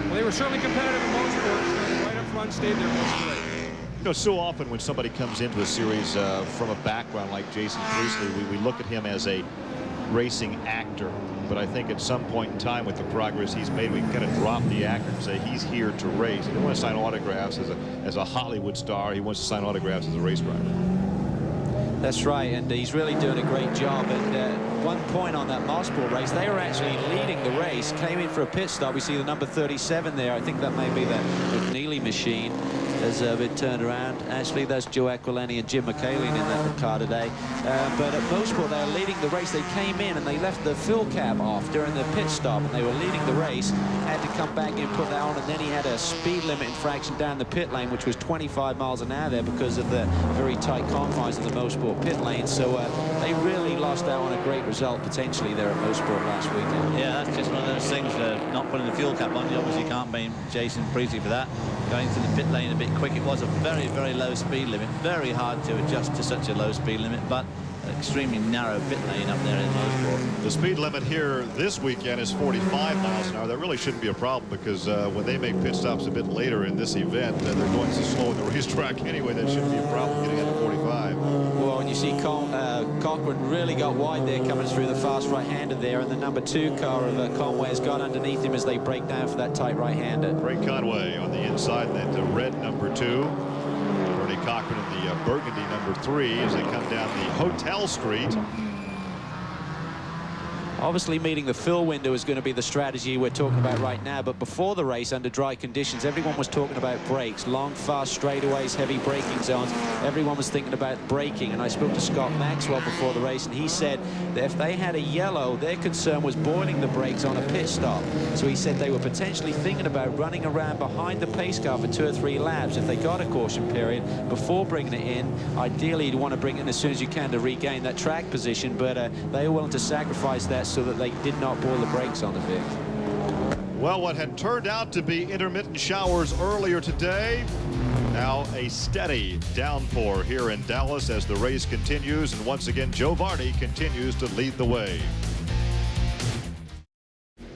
Well, they were certainly competitive in Mosport, started right up front, stayed there most of the race. You know, so often when somebody comes into a series from a background like Jason Priestley, we look at him as a racing actor. But I think at some point in time with the progress he's made, we can kind of drop the actor and say he's here to race. He doesn't want to sign autographs as a Hollywood star. He wants to sign autographs as a race driver. That's right, and he's really doing a great job. And one point on that Mosport race, they were actually leading the race, came in for a pit stop. We see the number 37 there. I think that may be the McNeely machine as it turned around. Actually, that's Joe Aquilani and Jim McCaley in that car today. But at Mosport, they were leading the race. They came in and they left the fuel cap off during the pit stop, and they were leading the race. Had to come back in, put that on, and then he had a speed limit infraction down the pit lane, which was 25 miles an hour there because of the very tight confines of the Mosport pit lane. So they really lost out on a great result potentially there at Mosport last weekend. Yeah, that's just one of those things, not putting the fuel cap on. You obviously can't blame Jason Priestley for that. Going through the pit lane a bit quick. It was a very, very low speed limit. Very hard to adjust to such a low speed limit, but an extremely narrow pit lane up there in Mosport. The speed limit here this weekend is 45 miles an hour. That really shouldn't be a problem because when they make pit stops a bit later in this event, they're going so slow in the racetrack anyway. That shouldn't be a problem getting under 45. Well, and you see Cochran really got wide there coming through the fast right-hander there, and the number 2 car of Conway has got underneath him as they break down for that tight right-hander. Ray Conway on the inside, and then the red number 2. Bernie Cochran in the burgundy number 3 as they come down the Hotel Street. Obviously, meeting the fill window is going to be the strategy we're talking about right now. But before the race, under dry conditions, everyone was talking about brakes, long, fast straightaways, heavy braking zones. Everyone was thinking about braking. And I spoke to Scott Maxwell before the race, and he said that if they had a yellow, their concern was boiling the brakes on a pit stop. So he said they were potentially thinking about running around behind the pace car for 2 or 3 laps if they got a caution period before bringing it in. Ideally, you'd want to bring it in as soon as you can to regain that track position, but they were willing to sacrifice that so that they did not boil the brakes on the vehicle. Well, what had turned out to be intermittent showers earlier today, now a steady downpour here in Dallas as the race continues, and once again Joe Vardy continues to lead the way.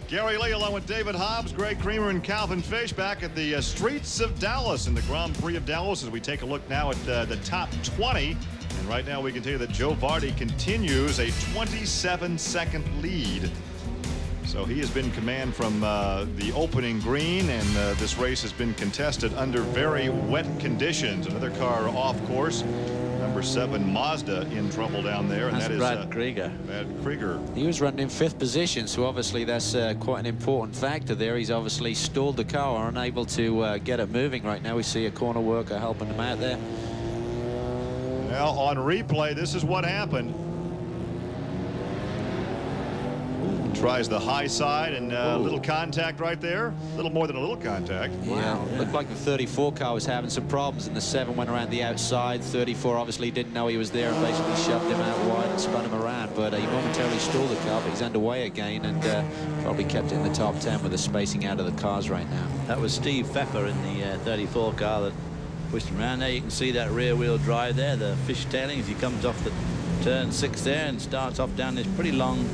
Gary Lee along with David Hobbs, Greg Creamer, and Calvin Fish back at the streets of Dallas in the Grand Prix of Dallas as we take a look now at the top 20. And right now we can tell you that Joe Vardy continues a 27-second lead. So he has been in command from the opening green, and this race has been contested under very wet conditions. Another car off course. Number 7 Mazda in trouble down there, and that's that is Brad Krieger. Brad Krieger. He was running in 5th position, so obviously that's quite an important factor there. He's obviously stalled the car, unable to get it moving right now. We see a corner worker helping him out there. Well, on replay, this is what happened. Tries the high side, and a little contact right there. A little more than a little contact. Yeah, looked like the 34 car was having some problems, and the 7 went around the outside. 34 obviously didn't know he was there and basically shoved him out wide and spun him around. But he momentarily stalled the car, but he's underway again, and probably kept it in the top 10 with the spacing out of the cars right now. That was Steve Pfeffer in the 34 car that pushed him around there. You can see that rear wheel drive there, the fishtailing as he comes off the turn 6 there and starts off down this pretty long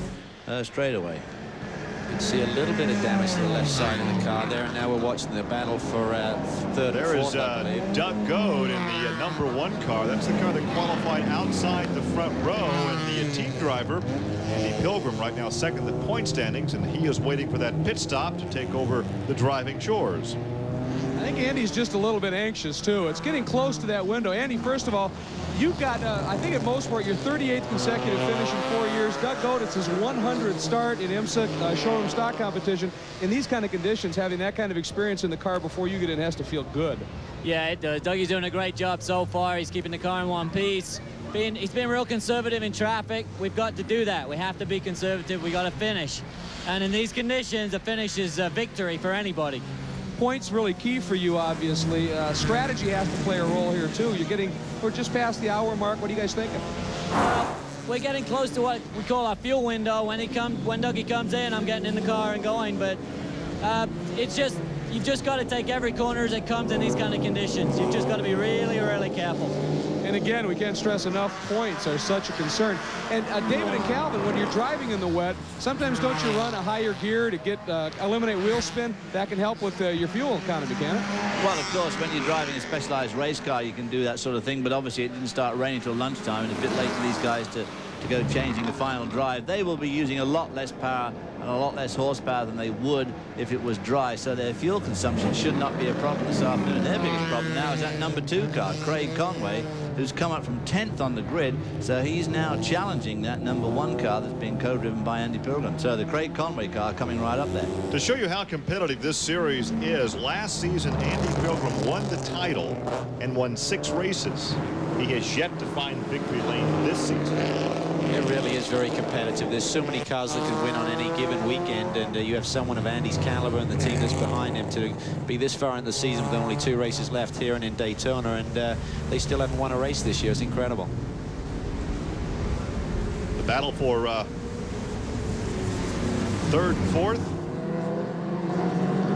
straightaway. You can see a little bit of damage to the left side of the car there, and now we're watching the battle for 3rd there and 4th, I believe. Doug Goad in the number 1 car. That's the car that qualified outside the front row, and the team driver, Andy Pilgrim, right now 2nd in the point standings, and he is waiting for that pit stop to take over the driving chores. I think Andy's just a little bit anxious, too. It's getting close to that window. Andy, first of all, you've got, I think at most part, your 38th consecutive finish in 4 years. Doug Goad, it's his 100th start in IMSA showroom stock competition. In these kind of conditions, having that kind of experience in the car before you get in has to feel good. Yeah, it does. Dougie's doing a great job so far. He's keeping the car in one piece. He's been real conservative in traffic. We've got to do that. We have to be conservative. We got to finish. And in these conditions, a finish is a victory for anybody. Points really key for you, obviously. Strategy has to play a role here, too. We're just past the hour mark. What are you guys thinking? Well, we're getting close to what we call our fuel window. When Dougie comes in, I'm getting in the car and going. But you've just got to take every corner as it comes in these kind of conditions. You've just got to be really, really careful. And again, we can't stress enough, points are such a concern. And David and Calvin, when you're driving in the wet, sometimes don't you run a higher gear to get eliminate wheel spin? That can help with your fuel economy, can it? Well, of course, when you're driving a specialized race car, you can do that sort of thing. But obviously, it didn't start raining until lunchtime, and it's a bit late for these guys to go changing the final drive. They will be using a lot less power and a lot less horsepower than they would if it was dry, so their fuel consumption should not be a problem this afternoon. Their biggest problem now is that number 2 car, Craig Conway, who's come up from 10th on the grid, so he's now challenging that number 1 car that's being co-driven by Andy Pilgrim. So the Craig Conway car coming right up there. To show you how competitive this series is, last season Andy Pilgrim won the title and won 6 races. He has yet to find victory lane this season. It really is very competitive. There's so many cars that can win on any given weekend, and you have someone of Andy's caliber and the team that's behind him to be this far in the season with only 2 races left here and in Daytona, and they still haven't won a race this year. It's incredible. The battle for 3rd and 4th.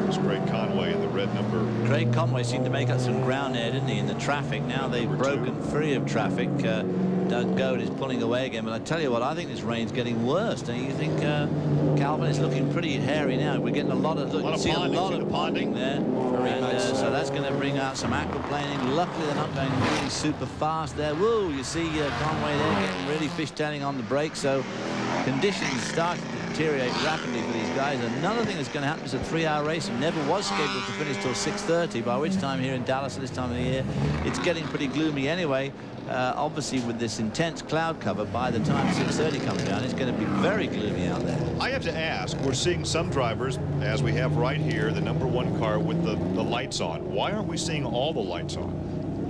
It's Craig Conway in the red number. Craig Conway seemed to make up some ground there, didn't he, in the traffic. Now they've broken free of traffic. Doug Goad is pulling away again, but I tell you what, I think this rain's getting worse. Don't you think, Calvin? Is looking pretty hairy now. We're getting a lot of ponding there, and so that's going to bring out some aquaplaning. Luckily, they're not going really super fast there. Whoa! You see Conway there getting really fishtailing on the brakes. So conditions starting to deteriorate rapidly for these guys. Another thing that's going to happen is a 3-hour race. It never was scheduled to finish till 6:30, by which time here in Dallas at this time of the year, it's getting pretty gloomy anyway. Obviously, with this intense cloud cover, by the time 6:30 comes down, it's going to be very gloomy out there. I have to ask, we're seeing some drivers, as we have right here, the #1 car with the lights on. Why aren't we seeing all the lights on?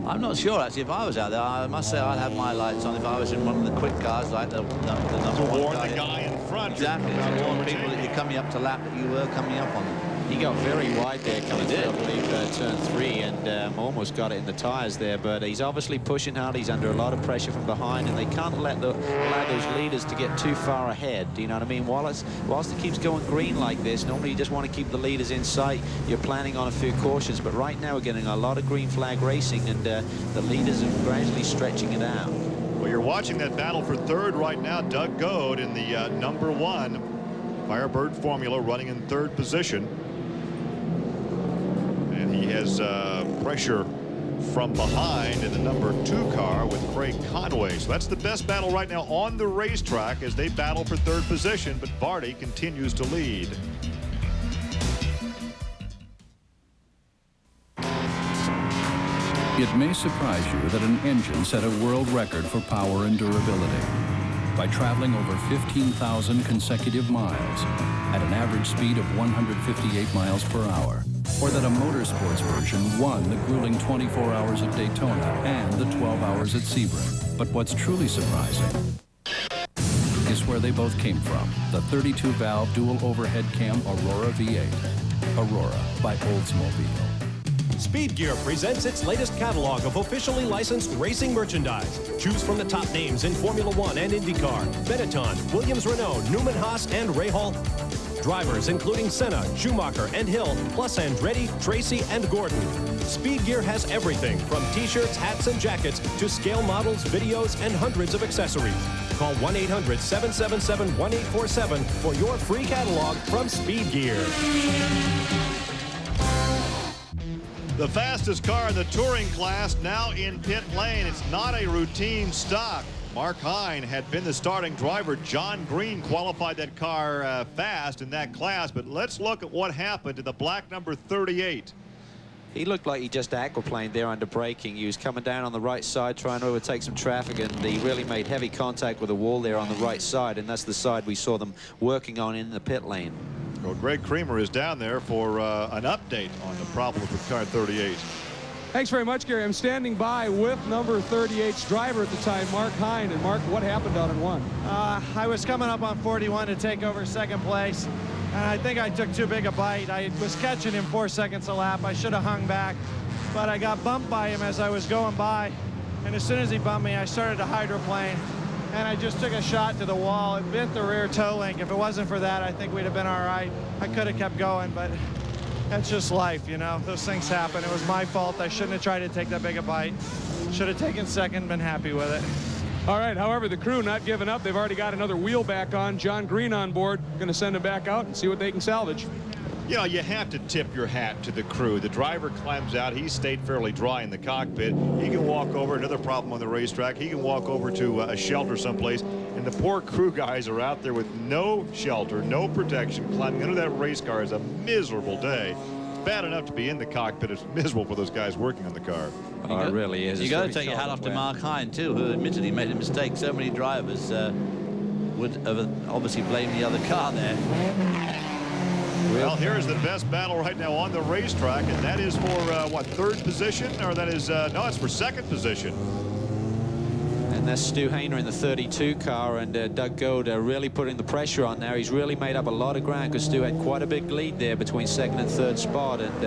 I'm not sure, actually. If I was out there, I must say I'd have my lights on if I was in one of the quick cars, like the #1 warn guy. the guy in front. Exactly, to warn people that you're coming up to lap that you were coming up on them. He got very wide there coming through, I believe, turn 3, and almost got it in the tyres there. But he's obviously pushing hard. He's under a lot of pressure from behind, and they can't allow those leaders to get too far ahead. Do you know what I mean? Whilst it keeps going green like this, normally you just want to keep the leaders in sight. You're planning on a few cautions, but right now we're getting a lot of green flag racing, and the leaders are gradually stretching it out. Well, you're watching that battle for third right now. Doug Goad in the #1 Firebird Formula running in third position. And he has pressure from behind in the #2 car with Craig Conway. So that's the best battle right now on the racetrack as they battle for third position, but Vardy continues to lead. It may surprise you that an engine set a world record for power and durability by traveling over 15,000 consecutive miles at an average speed of 158 miles per hour, or that a motorsports version won the grueling 24 hours of Daytona and the 12 hours at Sebring. But what's truly surprising is where they both came from, the 32-valve dual overhead cam Aurora V8. Aurora by Oldsmobile. Speed Gear presents its latest catalog of officially licensed racing merchandise. Choose from the top names in Formula One and IndyCar: Benetton, Williams-Renault, Newman Haas, and Rahal. Drivers including Senna, Schumacher, and Hill, plus Andretti, Tracy, and Gordon. Speed Gear has everything from t-shirts, hats, and jackets to scale models, videos, and hundreds of accessories. Call 1-800-777-1847 for your free catalog from Speed Gear. The fastest car in the touring class now in pit lane. It's not a routine stock. Mark Hine had been the starting driver. John Green qualified that car fast in that class. But let's look at what happened to the black number 38. He looked like he just aquaplaned there under braking. He was coming down on the right side trying to overtake some traffic, and he really made heavy contact with the wall there on the right side, and that's the side we saw them working on in the pit lane. Well, Greg Creamer is down there for an update on the problems with car 38. Thanks very much, Gary. I'm standing by with number 38's driver at the time, Mark Hine. And Mark, what happened out in one? I was coming up on 41 to take over second place, and I think I took too big a bite. I was catching him 4 seconds a lap. I should have hung back, but I got bumped by him as I was going by, and as soon as he bumped me, I started to hydroplane, and I just took a shot to the wall. It bent the rear toe link. If it wasn't for that, I think we'd have been all right. I could have kept going, but that's just life, you know. Those things happen. It was my fault. I shouldn't have tried to take that big a bite. Should have taken second, been happy with it. All right, however, the crew not giving up. They've already got another wheel back on. John Green on board. Going to send him back out and see what they can salvage. You know, you have to tip your hat to the crew. The driver climbs out. He stayed fairly dry in the cockpit. He can walk over, another problem on the racetrack, he can walk over to a shelter someplace, and the poor crew guys are out there with no shelter, no protection, climbing under that race car. Is a miserable day. It's bad enough to be in the cockpit. It's miserable for those guys working on the car. Oh, it really is. You got to take your hat off to Mark Hine, too, who admittedly made a mistake. So many drivers would have obviously blamed the other car there. Well, here's the best battle right now on the racetrack, and that is for, what, third position? Or that is, no, it's for second position. And that's Stu Hayner in the 32 car, and Doug Goad really putting the pressure on there. He's really made up a lot of ground because Stu had quite a big lead there between second and third spot, and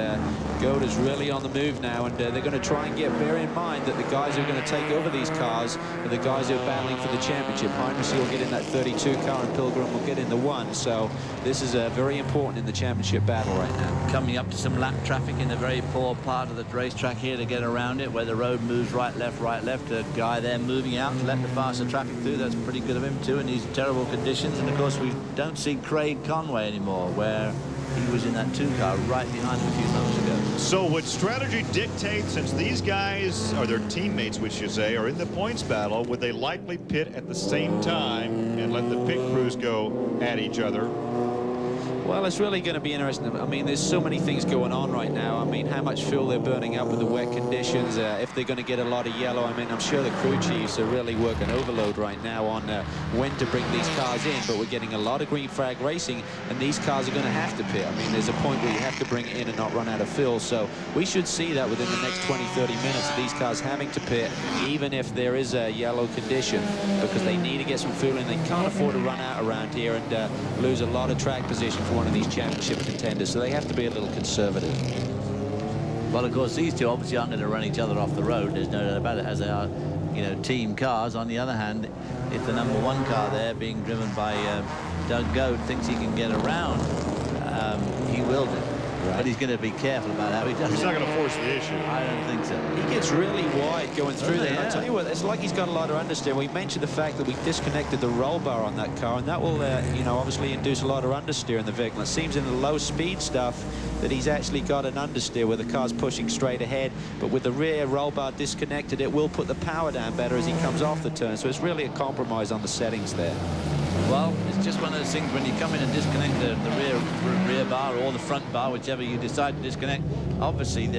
Goad is really on the move now, and they're going to try and bear in mind that the guys who are going to take over these cars are the guys who are battling for the championship. Heinrich will get in that 32 car, and Pilgrim will get in the 1, so this is very important in the championship battle right now. Coming up to some lap traffic in the very poor part of the racetrack here to get around it, where the road moves right, left, a guy there moving out to let the faster traffic through. That's pretty good of him too in these terrible conditions. And of course we don't see Craig Conway anymore, where he was in that 2 car right behind him a few moments ago. So would strategy dictate, since these guys, or their teammates, we should say, are in the points battle, would they likely pit at the same time and let the pit crews go at each other? Well, it's really going to be interesting. I mean, there's so many things going on right now. I mean, how much fuel they're burning up with the wet conditions, if they're going to get a lot of yellow. I mean, I'm sure the crew chiefs are really working overload right now on when to bring these cars in, but we're getting a lot of green flag racing, and these cars are going to have to pit. I mean, there's a point where you have to bring it in and not run out of fuel, so we should see that within the next 20-30 minutes, these cars having to pit, even if there is a yellow condition, because they need to get some fuel in. They can't afford to run out around here and lose a lot of track position for one of these championship contenders, so they have to be a little conservative. Well, of course, these two obviously aren't going to run each other off the road. There's no doubt about it, as they are, you know, team cars. On the other hand, if the #1 car there, being driven by Doug Goad, thinks he can get around, he will do. Right. But he's going to be careful about how he does it. He's not going to force the issue. I don't think so. He gets really wide going through there. Yeah. I tell you what, it's like he's got a lot of understeer. We mentioned the fact that we disconnected the roll bar on that car, and that will, you know, obviously induce a lot of understeer in the vehicle. It seems in the low speed stuff that he's actually got an understeer where the car's pushing straight ahead, but with the rear roll bar disconnected, it will put the power down better as he comes off the turn. So it's really a compromise on the settings there. Well, it's just one of those things when you come in and disconnect the rear bar or the front bar, whichever you decide to disconnect. Obviously, it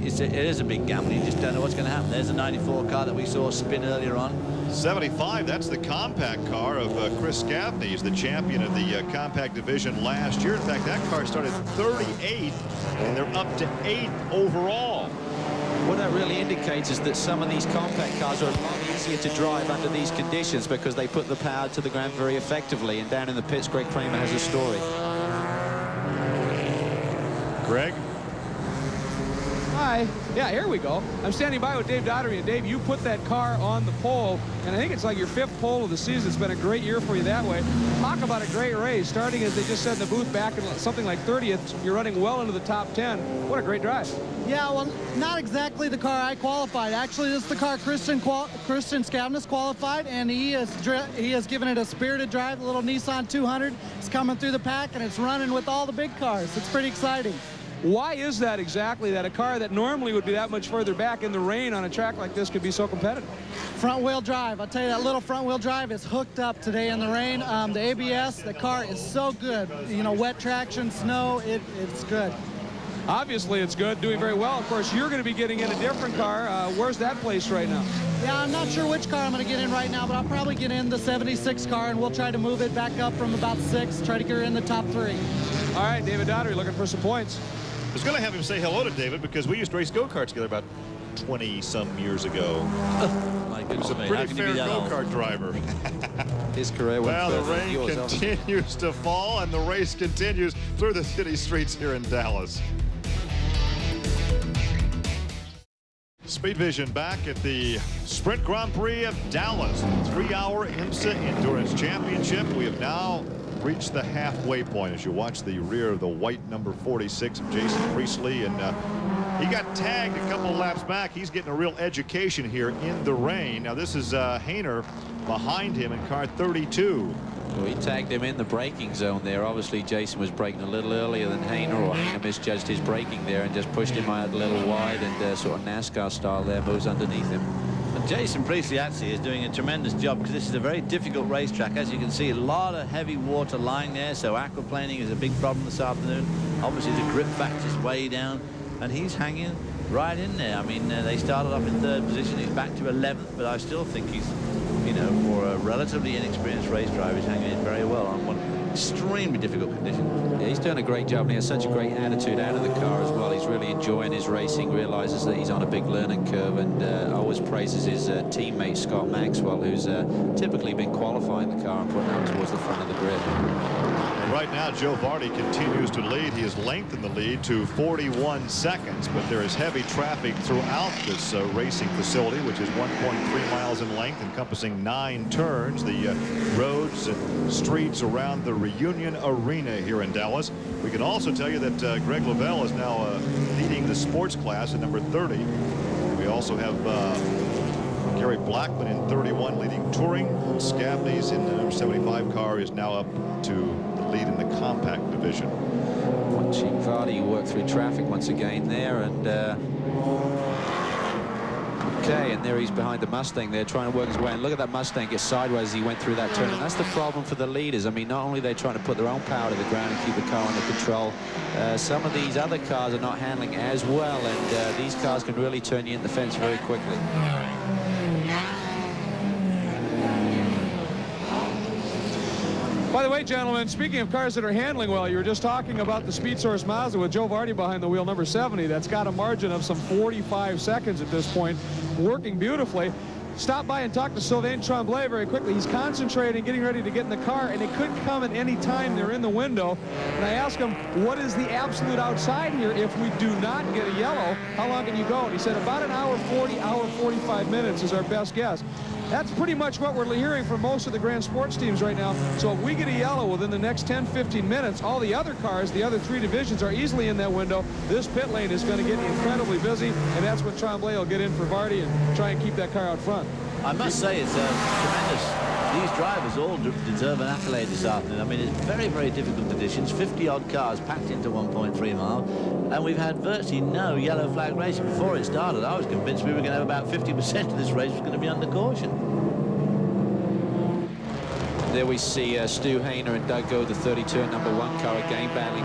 is a big gamble. You just don't know what's going to happen. There's a 94 car that we saw spin earlier on. 75, that's the compact car of Chris Gaffney. He's the champion of the compact division last year. In fact, that car started 38, and they're up to 8 overall. What that really indicates is that some of these compact cars are a lot easier to drive under these conditions because they put the power to the ground very effectively. And down in the pits, Greg Kramer has a story. Greg? Hi. Yeah, here we go. I'm standing by with Dave Daugherty, and Dave, you put that car on the pole, and I think it's like your 5th pole of the season. It's been a great year for you that way. Talk about a great race. Starting, as they just said in the booth, back in something like 30th, you're running well into the top 10. What a great drive. Yeah, well, not exactly the car I qualified. Actually, this is the car Christian Scavness qualified, and he has given it a spirited drive. The little Nissan 200 is coming through the pack, and it's running with all the big cars. It's pretty exciting. Why is that exactly, that a car that normally would be that much further back in the rain on a track like this could be so competitive? Front-wheel drive. I'll tell you, that little front-wheel drive is hooked up today in the rain. The ABS, the car is so good. You know, wet traction, snow, it's good. Obviously, it's good, doing very well. Of course, you're going to be getting in a different car. Where's that placed right now? Yeah, I'm not sure which car I'm going to get in right now, but I'll probably get in the 76 car, and we'll try to move it back up from about 6, try to get her in the top 3. All right, David Daugherty looking for some points. I was going to have him say hello to David because we used to race go-karts together about 20-some years ago. My He was goodness a me, pretty how can you fair be that old? go-kart driver. His career went Well, the further than rain yours, obviously. continues to fall, and the race continues through the city streets here in Dallas. Speed Vision back at the Sprint Grand Prix of Dallas, 3-hour IMSA Endurance Championship. We have now reached the halfway point as you watch the rear of the white number 46 of Jason Priestley, and he got tagged a couple laps back. He's getting a real education here in the rain. Now this is Hayner behind him in car 32. Well, he tagged him in the braking zone there. Obviously, Jason was braking a little earlier than Hayner, or Hayner misjudged his braking there and just pushed him out a little wide, and sort of NASCAR style there, moves underneath him. And Jason Priestley actually is doing a tremendous job because this is a very difficult racetrack. As you can see, a lot of heavy water lying there, so aquaplaning is a big problem this afternoon. Obviously, the grip factor is way down, and he's hanging right in there. I mean, they started off in 3rd position. He's back to 11th, but I still think he's, you know, for a relatively inexperienced race driver, he's hanging in very well on one extremely difficult condition. Yeah, he's doing a great job, and he has such a great attitude out of the car as well. He's really enjoying his racing, realizes that he's on a big learning curve, and always praises his teammate Scott Maxwell, who's typically been qualifying the car and putting up towards the front of the grid. Right now, Joe Vardy continues to lead. He has lengthened the lead to 41 seconds, but there is heavy traffic throughout this racing facility, which is 1.3 miles in length, encompassing 9 turns. The roads and streets around the Reunion Arena here in Dallas. We can also tell you that Greg Lavelle is now leading the sports class at number 30. We also have Gary Blackman in 31 leading touring. Scavney's in the number 75 car is now up to the lead in the compact division. Watching Vardy work through traffic once again there, and okay, and there he's behind the Mustang there, trying to work his way. And look at that Mustang get sideways as he went through that turn. And that's the problem for the leaders. I mean, not only are they trying to put their own power to the ground and keep the car under control, some of these other cars are not handling as well, and these cars can really turn you in the fence very quickly. By the way, gentlemen, speaking of cars that are handling well, you were just talking about the Speed Source Mazda with Joe Vardy behind the wheel, number 70. That's got a margin of some 45 seconds at this point, working beautifully. Stop by and talk to Sylvain Tremblay very quickly. He's concentrating, getting ready to get in the car, and it could come at any time. They're in the window. And I asked him, what is the absolute outside here if we do not get a yellow? How long can you go? And he said about an hour 40, hour 45 minutes is our best guess. That's pretty much what we're hearing from most of the Grand Sports teams right now. So if we get a yellow within the next 10, 15 minutes, all the other cars, the other three divisions are easily in that window. This pit lane is going to get incredibly busy, and that's when Tremblay will get in for Vardy and try and keep that car out front. I must say it's tremendous. These drivers all deserve an accolade this afternoon. I mean, it's very, very difficult conditions. 50-odd cars packed into 1.3 mile. And we've had virtually no yellow flag racing. Before it started, I was convinced we were going to have about 50% of this race was going to be under caution. There we see Stu Hayner and Doug Goad, the 32 and number 1 car, again battling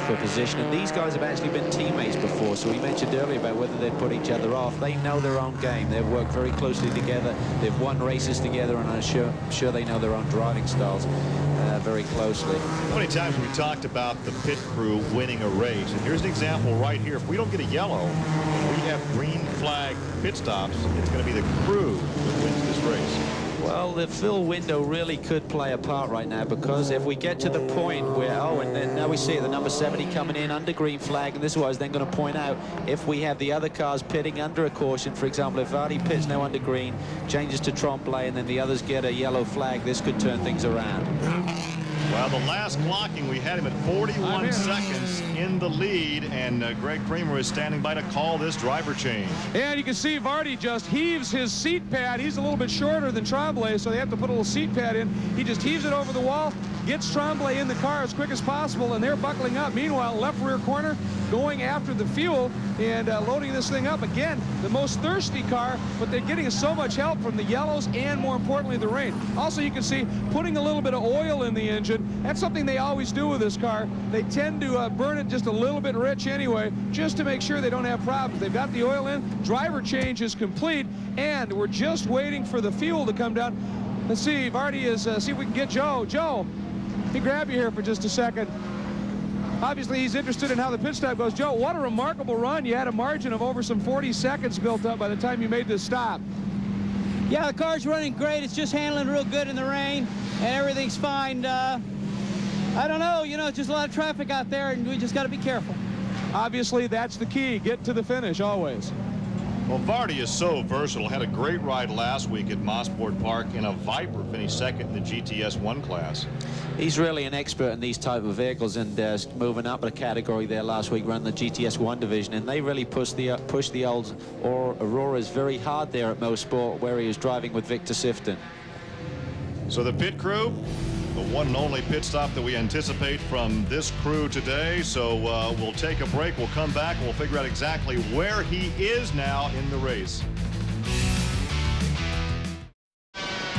for position. And these guys have actually been teammates before, so we mentioned earlier about whether they'd put each other off. They know their own game. They've worked very closely together. They've won races together, and I'm sure they know their own driving styles very closely. How many times have we talked about the pit crew winning a race? And here's an example right here. If we don't get a yellow, we have green flag pit stops, it's going to be the crew that wins this race. Well, the fill window really could play a part right now, because if we get to the point where, and then now we see the number 70 coming in under green flag, and this is what I was then going to point out, if we have the other cars pitting under a caution, for example, if Vardy pits now under green, changes to Tremblay, and then the others get a yellow flag, this could turn things around. Well, the last clocking, we had him at 41 seconds in the lead, and Greg Creamer is standing by to call this driver change. And you can see Vardy just heaves his seat pad. He's a little bit shorter than Tremblay, so they have to put a little seat pad in. He just heaves it over the wall, gets Tremblay in the car as quick as possible, and they're buckling up. Meanwhile, left rear corner, going after the fuel and loading this thing up. Again, the most thirsty car, but they're getting so much help from the yellows and, more importantly, the rain. Also, you can see putting a little bit of oil in the engine. That's something they always do with this car. They tend to burn it just a little bit rich anyway, just to make sure they don't have problems. They've got the oil in, driver change is complete, and we're just waiting for the fuel to come down. Let's see, Vardy is, see if we can get Joe. Joe, let me grab you here for just a second. Obviously, he's interested in how the pit stop goes. Joe, what a remarkable run. You had a margin of over some 40 seconds built up by the time you made this stop. Yeah, the car's running great. It's just handling real good in the rain, and everything's fine. I don't know, it's just a lot of traffic out there, and we just got to be careful. Obviously, that's the key. Get to the finish, always. Well, Vardy is so versatile. Had a great ride last week at Mosport Park in a Viper, finished second in the GTS 1 class. He's really an expert in these type of vehicles, and moving up a category there last week, running the GTS 1 division, and they really pushed the old Auroras very hard there at Mosport, where he was driving with Victor Sifton. So the pit crew, the one and only pit stop that we anticipate from this crew today. So we'll take a break. We'll come back and we'll figure out exactly where he is now in the race.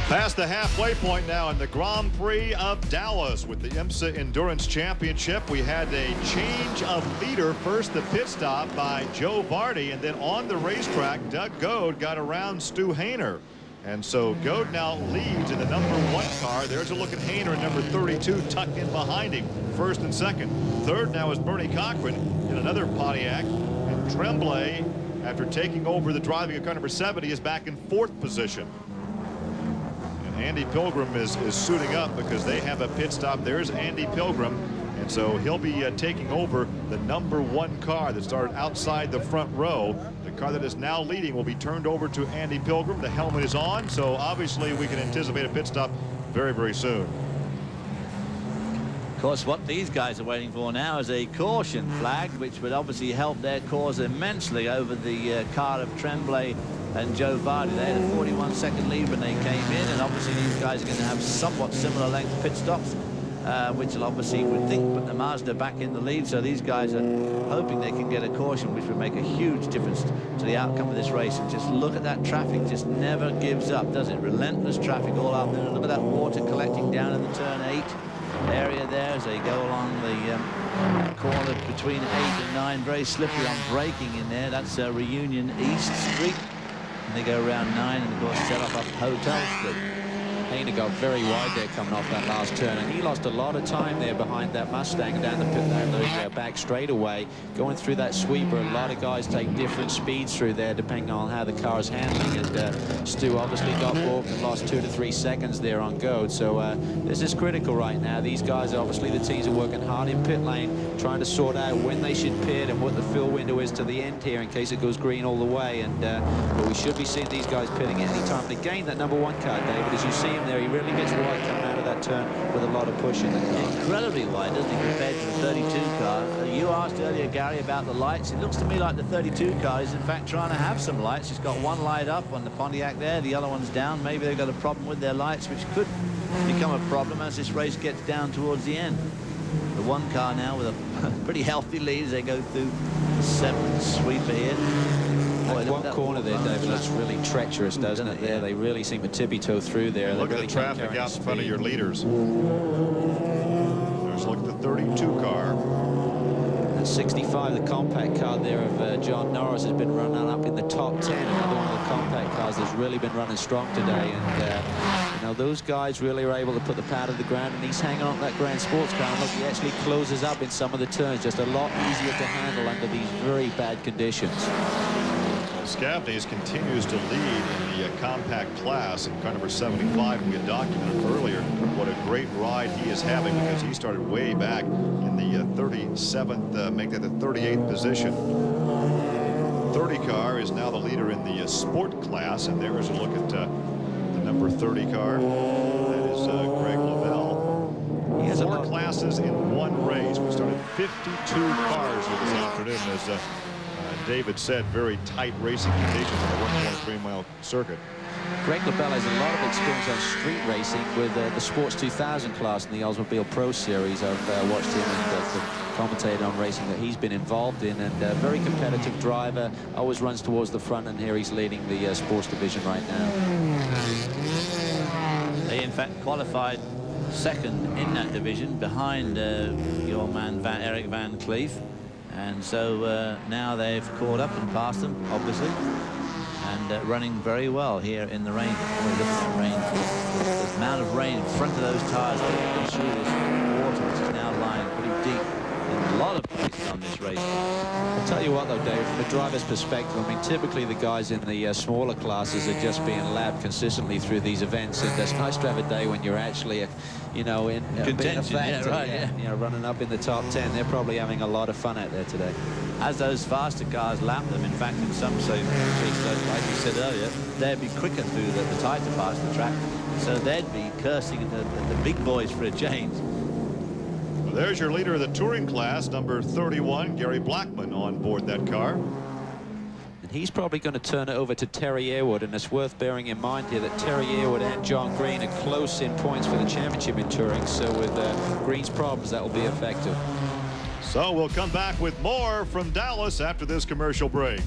Past the halfway point now in the Grand Prix of Dallas with the IMSA Endurance Championship. We had a change of leader. First, the pit stop by Joe Vardy, and then on the racetrack, Doug Goad got around Stu Hayner. And so Goad now leads in the number 1 car. There's a look at Hayner in number 32 tucked in behind him, first and second. Third now is Bernie Cochran in another Pontiac. And Tremblay, after taking over the driving of car number 70, is back in 4th position. And Andy Pilgrim is suiting up because they have a pit stop. There's Andy Pilgrim. And so he'll be taking over the number 1 car that started outside the front row. The car that is now leading will be turned over to Andy Pilgrim. The helmet is on, so obviously we can anticipate a pit stop very, very soon. Of course, what these guys are waiting for now is a caution flag, which would obviously help their cause immensely over the car of Tremblay and Joe Vardy. They had a 41-second lead when they came in, and obviously these guys are going to have somewhat similar length pit stops. which will obviously, would think, put the Mazda back in the lead. So these guys are hoping they can get a caution, which would make a huge difference to the outcome of this race. And just look at that traffic, just never gives up, does it? Relentless traffic all afternoon. Look at that water collecting down in the turn 8 area there as they go along the corner between 8 and 9. Very slippery on braking in there. That's Reunion East Street. And they go around 9 and, of course, set up Hotel Street. Hayner got very wide there coming off that last turn, and he lost a lot of time there behind that Mustang down the pit down the back straightaway. Going through that sweeper, a lot of guys take different speeds through there depending on how the car is handling, and Stu obviously got balked and lost 2 to 3 seconds there on Goad. So this is critical right now. These guys, obviously the teams are working hard in pit lane, trying to sort out when they should pit and what the fill window is to the end here in case it goes green all the way. And but we should be seeing these guys pitting at any time. And again, that #1 car, David, as you see him there, he really gets wide coming out of that turn with a lot of push in the car. Incredibly wide, doesn't he, compared to the 32 car? You asked earlier, Gary, about the lights. It looks to me like the 32 car is in fact trying to have some lights. It's got one light up on the Pontiac there, the other one's down. Maybe they've got a problem with their lights, which could become a problem as this race gets down towards the end. The one car now with a pretty healthy lead as they go through the 7th sweeper here. That one corner there, David, looks really treacherous, doesn't it? There, they really seem to tippy-toe through there. Look at the traffic out in front of your leaders. There's look at the 32 car. At 65, the compact car there of John Norris has been running up in the top 10. Another one of the compact cars that's really been running strong today. And you know, those guys really are able to put the power to the ground, and he's hanging on to that Grand Sports car. And look, he actually closes up in some of the turns, just a lot easier to handle under these very bad conditions. Scavney continues to lead in the compact class in car number 75. We had documented earlier what a great ride he is having, because he started way back in the 37th, make that the 38th position. 30 car is now the leader in the sport class, and there's a look at the number 30 car. That is Greg Lavelle. He has 4 classes in one race. We started 52 cars here this afternoon, as David said, very tight racing conditions on a 1.3-mile circuit. Greg Lavelle has a lot of experience on street racing with the Sports 2000 class in the Oldsmobile Pro Series. I've watched him and commentated on racing that he's been involved in, and a very competitive driver, always runs towards the front, and here he's leading the sports division right now. They in fact qualified 2nd in that division behind your man Eric Van Cleef. And so now they've caught up and passed them, obviously, and running very well here in the rain. Oh, look at that rain. The amount of rain in front of those tires goes through this water, which is now lying pretty deep in a lot of places on this race. I'll tell you what, though, Dave, from a driver's perspective, I mean, typically the guys in the smaller classes are just being lapped consistently through these events, and it's nice to have a day when you're actually, you know, in contention, you know, running up in the top 10. They're probably having a lot of fun out there today. As those faster cars lap them, in fact, in some cases, like you said earlier, they'd be quicker through the tighter parts of the track, so they'd be cursing at the big boys for a change. Well, there's your leader of the touring class, number 31, Gary Blackman, on board that car. And he's probably going to turn it over to Terry Airwood, and it's worth bearing in mind here that Terry Airwood and John Green are close in points for the championship in touring, so with Green's problems, that will be effective. So we'll come back with more from Dallas after this commercial break.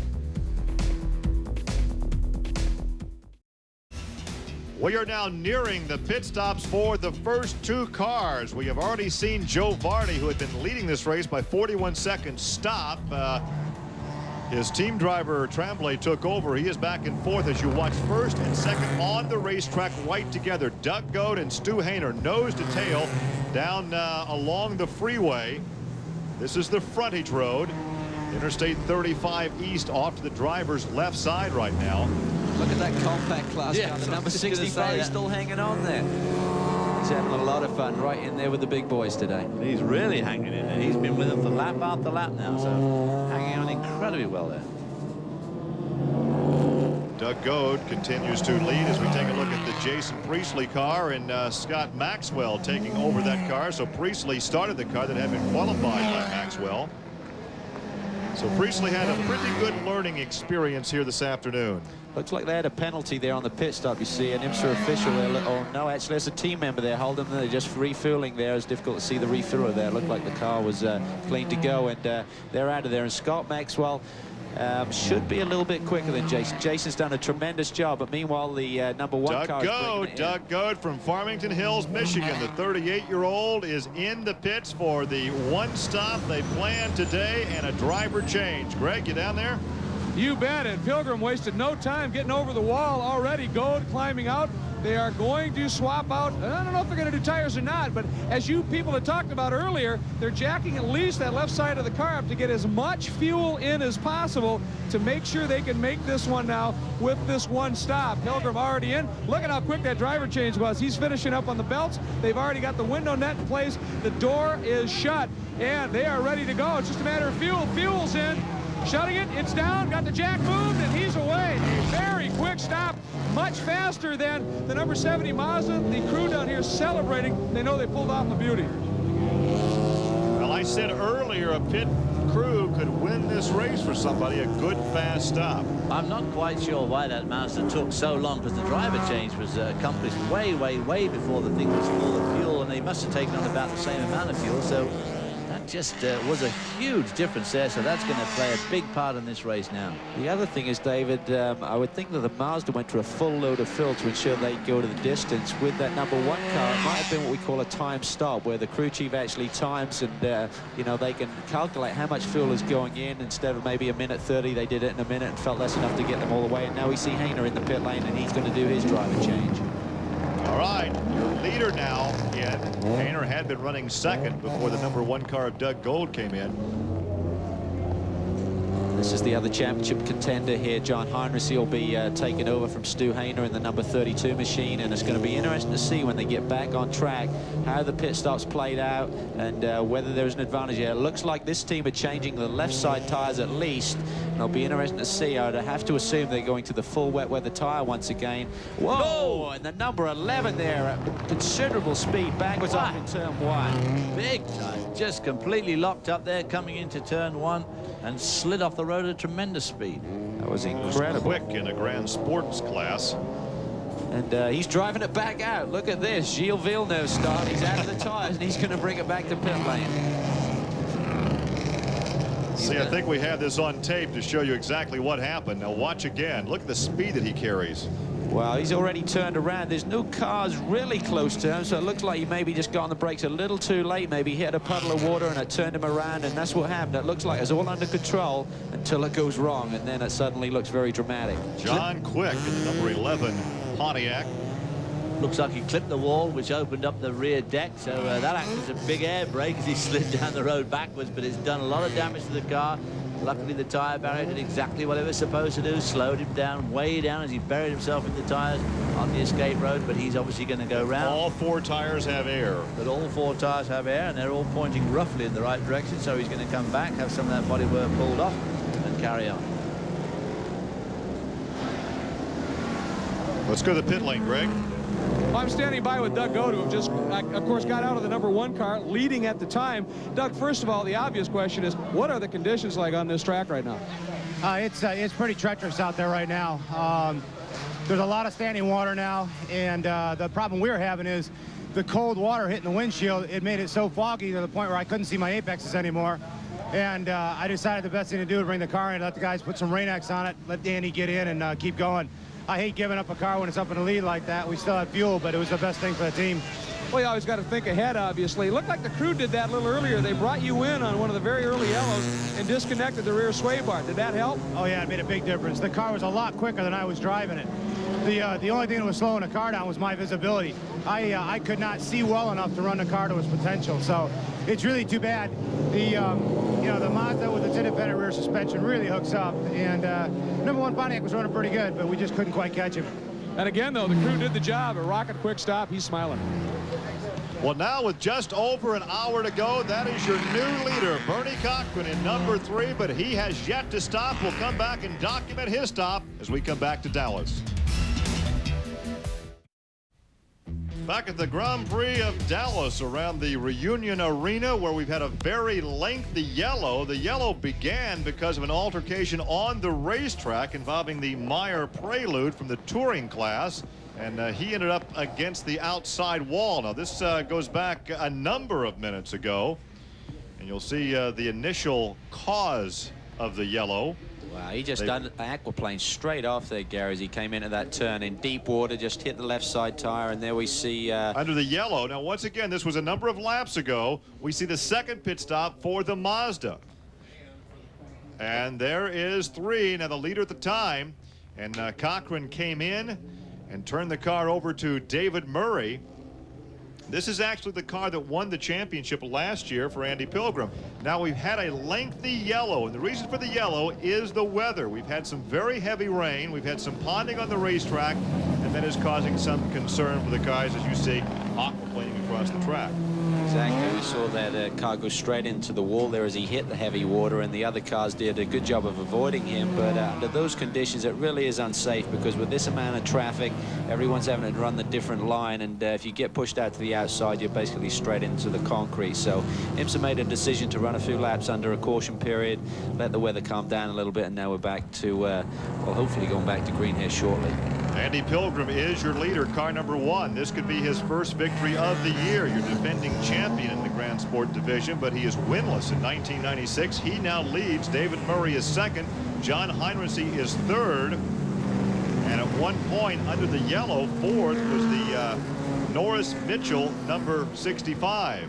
We are now nearing the pit stops for the first 2 cars. We have already seen Joe Varney, who had been leading this race by 41 seconds, stop. His team driver, Tremblay, took over. He is back and forth as you watch first and second on the racetrack right together. Doug Goad and Stu Hayner, nose to tail, down along the freeway. This is the frontage road. Interstate 35 East off to the driver's left side right now. Look at that compact class car. The number 65 is still hanging on there. He's having a lot of fun right in there with the big boys today. He's really hanging in there. He's been with them for lap after lap now, so hanging on incredibly well there. Doug Goad continues to lead as we take a look at the Jason Priestley car, and Scott Maxwell taking over that car. So Priestley started the car that had been qualified by Maxwell. So Priestley had a pretty good learning experience here this afternoon. Looks like they had a penalty there on the pit stop. You see an IMSA official there. Oh, no, actually, there's a team member there holding them. They're just refueling there. It's difficult to see the refueler there. Looked like the car was clean to go, and they're out of there. And Scott Maxwell should be a little bit quicker than Jason. Jason's done a tremendous job, but meanwhile, the #1 car is Doug Goad from Farmington Hills, Michigan. The 38-year-old is in the pits for the one stop they planned today and a driver change. Greg, you down there? You bet, and Pilgrim wasted no time getting over the wall already. Goad climbing out. They are going to swap out. I don't know if they're going to do tires or not, but as you people had talked about earlier, they're jacking at least that left side of the car up to get as much fuel in as possible to make sure they can make this one now with this one stop. Pilgrim already in. Look at how quick that driver change was. He's finishing up on the belts. They've already got the window net in place. The door is shut, and they are ready to go. It's just a matter of fuel. Fuel's in. Shutting it, it's down, got the jack moved, and he's away. A very quick stop, much faster than the number 70 Mazda. The crew down here celebrating. They know they pulled off the beauty. Well, I said earlier a pit crew could win this race for somebody, a good fast stop. I'm not quite sure why that Mazda took so long, because the driver change was accomplished way before the thing was full of fuel, and they must have taken on about the same amount of fuel. So just was a huge difference there, so that's going to play a big part in this race now. The other thing is, David, I would think that the Mazda went through a full load of fuel to ensure they go to the distance. With that #1 car, it might have been what we call a time stop, where the crew chief actually times and, you know, they can calculate how much fuel is going in. Instead of maybe a minute 30, they did it in a minute and felt that's enough to get them all the way. And now we see Hayner in the pit lane, and he's going to do his driver change. All right, your leader now in. Hayner had been running second before the #1 car of Doug Gold came in. This is the other championship contender here, John Heinrichs. He'll be taking over from Stu Hayner in the number 32 machine, and it's going to be interesting to see when they get back on track how the pit stops played out and whether there's an advantage here. It looks like this team are changing the left side tires at least. It'll be interesting to see. I would have to assume they're going to the full wet weather tire once again. Whoa! And the number 11 there at considerable speed backwards up in turn 1. Big time. Just completely locked up there coming into turn 1 and slid off the road at tremendous speed. That was incredible. Quick in a Grand Sports class. And he's driving it back out. Look at this. Gilles Villeneuve start. He's out of the tires, and he's going to bring it back to pit lane. See, I think we have this on tape to show you exactly what happened. Now watch again. Look at the speed that he carries. Well, he's already turned around. There's no cars really close to him, so it looks like he maybe just got on the brakes a little too late. Maybe hit a puddle of water and it turned him around, and that's what happened. It looks like it's all under control until it goes wrong, and then it suddenly looks very dramatic. John Quick in the number 11 Pontiac. Looks like he clipped the wall, which opened up the rear deck, so that acted as a big air brake as he slid down the road backwards, but it's done a lot of damage to the car. Luckily, the tire barrier did exactly what it was supposed to do, slowed him down, way down as he buried himself in the tires on the escape road, but he's obviously going to go round. All 4 tires have air. But all 4 tires have air, and they're all pointing roughly in the right direction, so he's going to come back, have some of that bodywork pulled off, and carry on. Let's go to the pit lane, Greg. I'm standing by with Doug Goad, who just, of course, got out of the #1 car, leading at the time. Doug, first of all, the obvious question is, what are the conditions like on this track right now? It's pretty treacherous out there right now. There's a lot of standing water now, and the problem we're having is the cold water hitting the windshield. It made it so foggy to the point where I couldn't see my apexes anymore. And I decided the best thing to do is bring the car in, let the guys put some Rain-X on it, let Danny get in and keep going. I hate giving up a car when it's up in the lead like that. We still have fuel, but it was the best thing for the team. Well, you always got to think ahead, obviously. It looked like the crew did that a little earlier. They brought you in on one of the very early yellows and disconnected the rear sway bar. Did that help? Oh, yeah, it made a big difference. The car was a lot quicker than I was driving it. The only thing that was slowing the car down was my visibility. I could not see well enough to run the car to its potential, so it's really too bad. The Mazda with its independent rear suspension really hooks up, and #1 Pontiac was running pretty good, but we just couldn't quite catch him. And again, though, the crew did the job. A rocket quick stop. He's smiling. Well, now with just over an hour to go, that is your new leader, Bernie Cochran in number 3, but he has yet to stop. We'll come back and document his stop as we come back to Dallas. back at the Grand Prix of Dallas around the Reunion Arena, where we've had a very lengthy yellow. The yellow began because of an altercation on the racetrack involving the Meyer Prelude from the touring class, and he ended up against the outside wall. Now, this goes back a number of minutes ago, and you'll see the initial cause of the yellow. Wow, he just done an aquaplane straight off there, Gary, as he came into that turn in deep water, just hit the left side tire, and there we see... under the yellow. Now, once again, this was a number of laps ago. We see the second pit stop for the Mazda. And there is 3. Now, the leader at the time, and Cochran came in and turned the car over to David Murray. This is actually the car that won the championship last year for Andy Pilgrim. Now, we've had a lengthy yellow, and the reason for the yellow is the weather. We've had some very heavy rain. We've had some ponding on the racetrack, and that is causing some concern for the guys, as you see, aquaplaning across the track. Exactly. We saw that car go straight into the wall there as he hit the heavy water, and the other cars did a good job of avoiding him. But under those conditions, it really is unsafe, because with this amount of traffic, everyone's having to run the different line, and if you get pushed out to the outside, you're basically straight into the concrete. So IMSA made a decision to run a few laps under a caution period, let the weather calm down a little bit, and now we're back to, well, hopefully going back to green here shortly. Andy Pilgrim is your leader, car number 1. This could be his first victory of the year. Your defending champion in the Grand Sport division, but he is winless in 1996. He now leads. David Murray is second. John Heinrichsey is third. And at one point, under the yellow, fourth was the Norris Mitchell, number 65.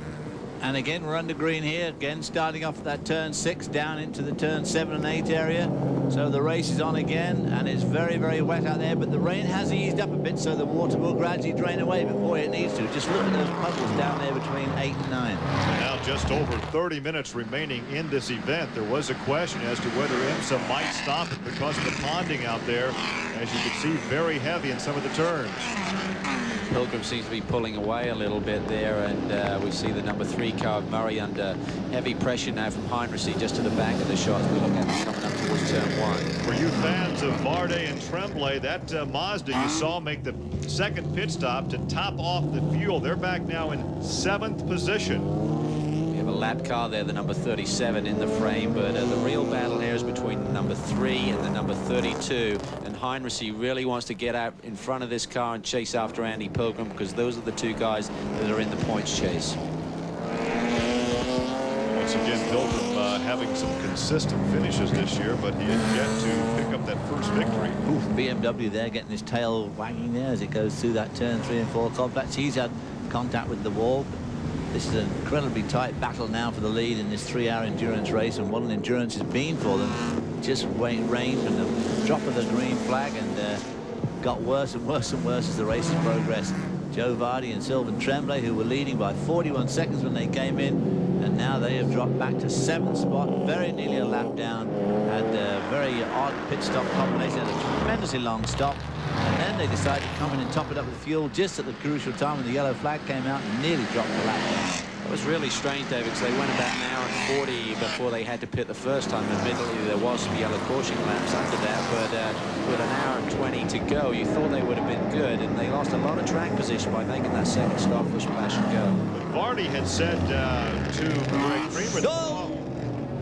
And again, we're under green here. Again, starting off at that turn 6, down into the turn 7 and 8 area. So the race is on again, and it's very, very wet out there. But the rain has eased up a bit, so the water will gradually drain away before it needs to. Just look at those puddles down there between 8 and 9. And now just over 30 minutes remaining in this event. There was a question as to whether IMSA might stop it because of the ponding out there. As you can see, very heavy in some of the turns. Pilgrim seems to be pulling away a little bit there, and we see the number 3 car, Murray, under heavy pressure now from Heinrichsey just to the back of the shots. We look at him coming up towards turn 1. For you fans of Vardy and Tremblay, that Mazda you saw make the second pit stop to top off the fuel. They're back now in 7th position. We have a lap car there, the number 37 in the frame, but the real battle here is between the number 3 and the number 32, and Heinrichsey really wants to get out in front of this car and chase after Andy Pilgrim, because those are the 2 guys that are in the points chase. Once again, Pilgrim having some consistent finishes this year, but he has yet to pick up that first victory. Ooh, BMW there getting his tail wagging there as it goes through that turn 3 and 4 complex. He's had contact with the wall. This is an incredibly tight battle now for the lead in this 3-hour endurance race, and what an endurance has been for them. Just rained from the drop of the green flag, and got worse and worse and worse as the race has progressed. Joe Vardy and Sylvain Tremblay, who were leading by 41 seconds when they came in, and now they have dropped back to 7th spot, very nearly a lap down. Had a very odd pit stop combination, had a tremendously long stop, and then they decided to come in and top it up with fuel just at the crucial time when the yellow flag came out and nearly dropped the lap down. It was really strange, David, because they went about an hour and 40 before they had to pit the first time. Admittedly, there was some yellow caution laps under that, but with an hour and 20 to go, you thought they would have been good, and they lost a lot of track position by making that second stop for Splash and Go. Vardy had said to Greg Creamer,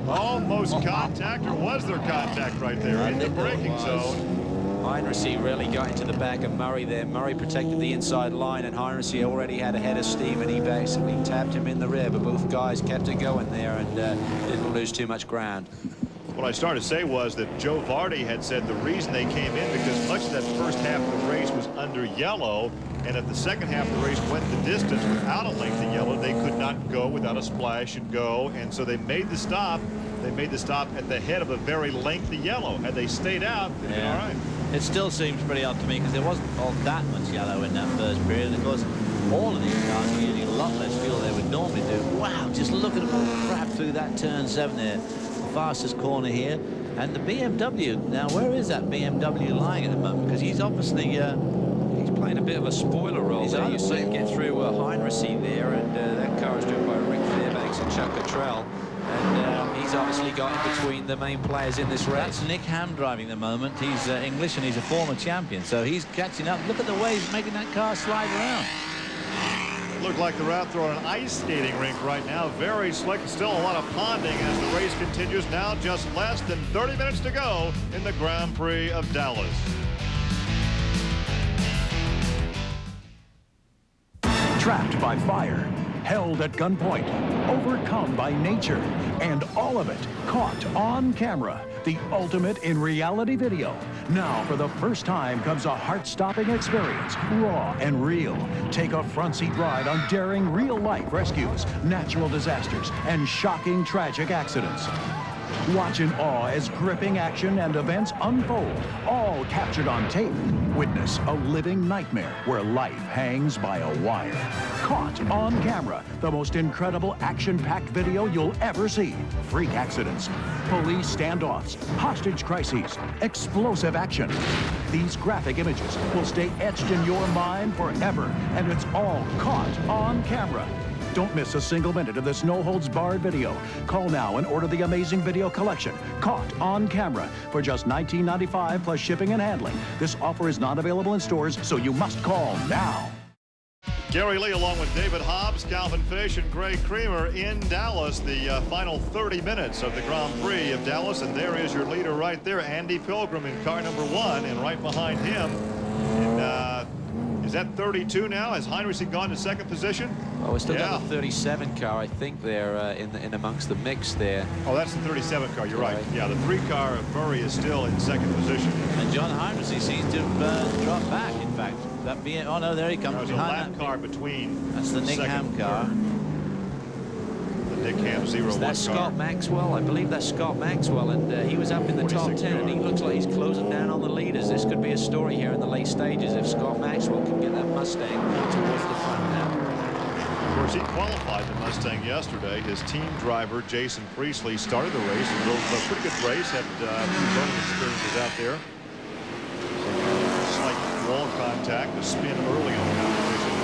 almost contact, or was there contact right there in the braking zone? Heinrichsey really got into the back of Murray there. Murray protected the inside line, and Heinrichsey already had a head of steam, and he basically tapped him in the rear, but both guys kept it going there and didn't lose too much ground. What I started to say was that Joe Vardy had said the reason they came in because much of that first half of the race was under yellow, and if the second half of the race went the distance without a length of yellow, they could not go without a splash and go, and so they made the stop. They made the stop at the head of a very lengthy yellow. Had they stayed out, they'd been all right. It still seems pretty odd to me because there wasn't all that much yellow in that first period. And of course, all of these cars are using a lot less fuel than they would normally do. Wow, just look at them crap through that turn 7 there. The fastest corner here. And the BMW, now where is that BMW lying at the moment? Because he's obviously... he's playing a bit of a spoiler role there. You see him get through Heinrichsey there, and that car is driven by Rick Fairbanks and Chuck Cottrell. And he's obviously got in between the main players in this race. That's Nick Ham driving at the moment. He's English and he's a former champion, so he's catching up. Look at the way he's making that car slide around. Look like they're out there on an ice skating rink right now. Very slick. Still a lot of ponding as the race continues. Now just less than 30 minutes to go in the Grand Prix of Dallas. Trapped by fire, held at gunpoint, overcome by nature, and all of it caught on camera. The ultimate in reality video. Now, for the first time, comes a heart-stopping experience, raw and real. Take a front-seat ride on daring real-life rescues, natural disasters, and shocking tragic accidents. Watch in awe as gripping action and events unfold, all captured on tape. Witness a living nightmare where life hangs by a wire. Caught on camera, the most incredible action-packed video you'll ever see. Freak accidents, police standoffs, hostage crises, explosive action. These graphic images will stay etched in your mind forever, and it's all caught on camera. Don't miss a single minute of this no-holds-barred video. Call now and order the amazing video collection, Caught on Camera, for just $19.95 plus shipping and handling. This offer is not available in stores, so you must call now. Gary Lee along with David Hobbs, Calvin Fish, and Greg Creamer in Dallas, the final 30 minutes of the Grand Prix of Dallas. And there is your leader right there, Andy Pilgrim in car number 1, and right behind him is that 32 now? Has Heinrichsen gone to second position? Well, we're still got the 37 car, I think, there in amongst the mix there. Oh, that's the 37 car. You're right. Yeah, the 3 car of Murray is still in second position. And John Heinrichsen seems to have dropped back, in fact. That being, oh no, there he comes. There's a lap car between. That's the Nick Ham car. Nick Ham 01 That's Scott Maxwell. I believe that's Scott Maxwell, and he was up in the top 10, and he looks like he's closing down on the leaders. This could be a story here in the late stages if Scott Maxwell can get that Mustang towards the front now. Of course, he qualified the Mustang yesterday. His team driver, Jason Priestley, started the race and drove a pretty good race. Had a few learning experiences out there. Slight wall contact, a spin early in the competition.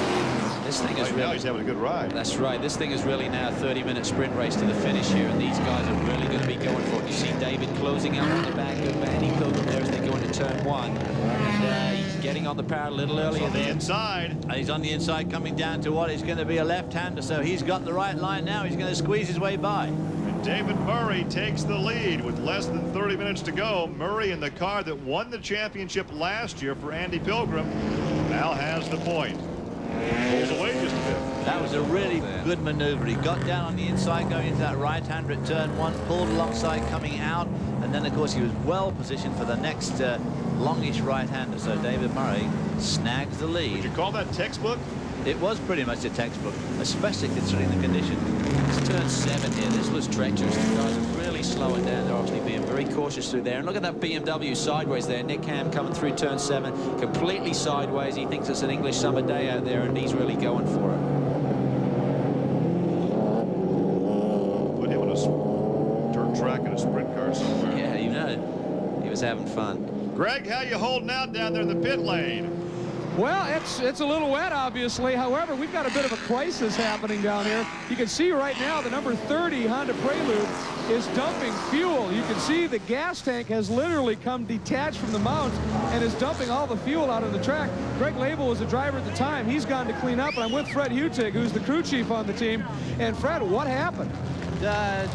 This thing is right now he's having a good ride. That's right. This thing is really now a 30-minute sprint race to the finish here, and these guys are really going to be going for it. You see David closing out on the back of Andy Pilgrim there as they go into turn 1. And he's getting on the power a little earlier. On the inside. And he's on the inside coming down to what is going to be a left-hander, so he's got the right line now. He's going to squeeze his way by. And David Murray takes the lead with less than 30 minutes to go. Murray in the car that won the championship last year for Andy Pilgrim now has the point. Pulls away just a bit. That was a really good maneuver. He got down on the inside going into that right-hander at turn 1, pulled alongside coming out, and then of course he was well positioned for the next longish right-hander. So David Murray snags the lead. Would you call that textbook? It was pretty much a textbook, especially considering the condition. It's turn 7 here. This was treacherous. The guys are really slowing down. They're obviously being very cautious through there. And look at that BMW sideways there. Nick Ham coming through turn 7, completely sideways. He thinks it's an English summer day out there, and he's really going for it. Put him on a dirt track in a sprint car somewhere. Yeah, you know, he was having fun. Greg, how you holding out down there in the pit lane? Well, it's a little wet, obviously. However, we've got a bit of a crisis happening down here. You can see right now the number 30 Honda Prelude is dumping fuel. You can see the gas tank has literally come detached from the mount and is dumping all the fuel out on the track. Greg Label was the driver at the time. He's gone to clean up, and I'm with Fred Hutig, who's the crew chief on the team. And Fred, what happened? The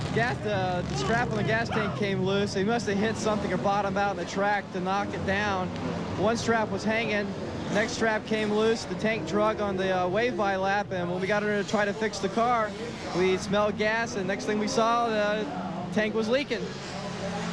strap on the gas tank came loose. He must have hit something or bottomed out in the track to knock it down. One strap was hanging. Next strap came loose. The tank drug on the wave-by lap, and when we got her to try to fix the car, we smelled gas, and next thing we saw, the tank was leaking.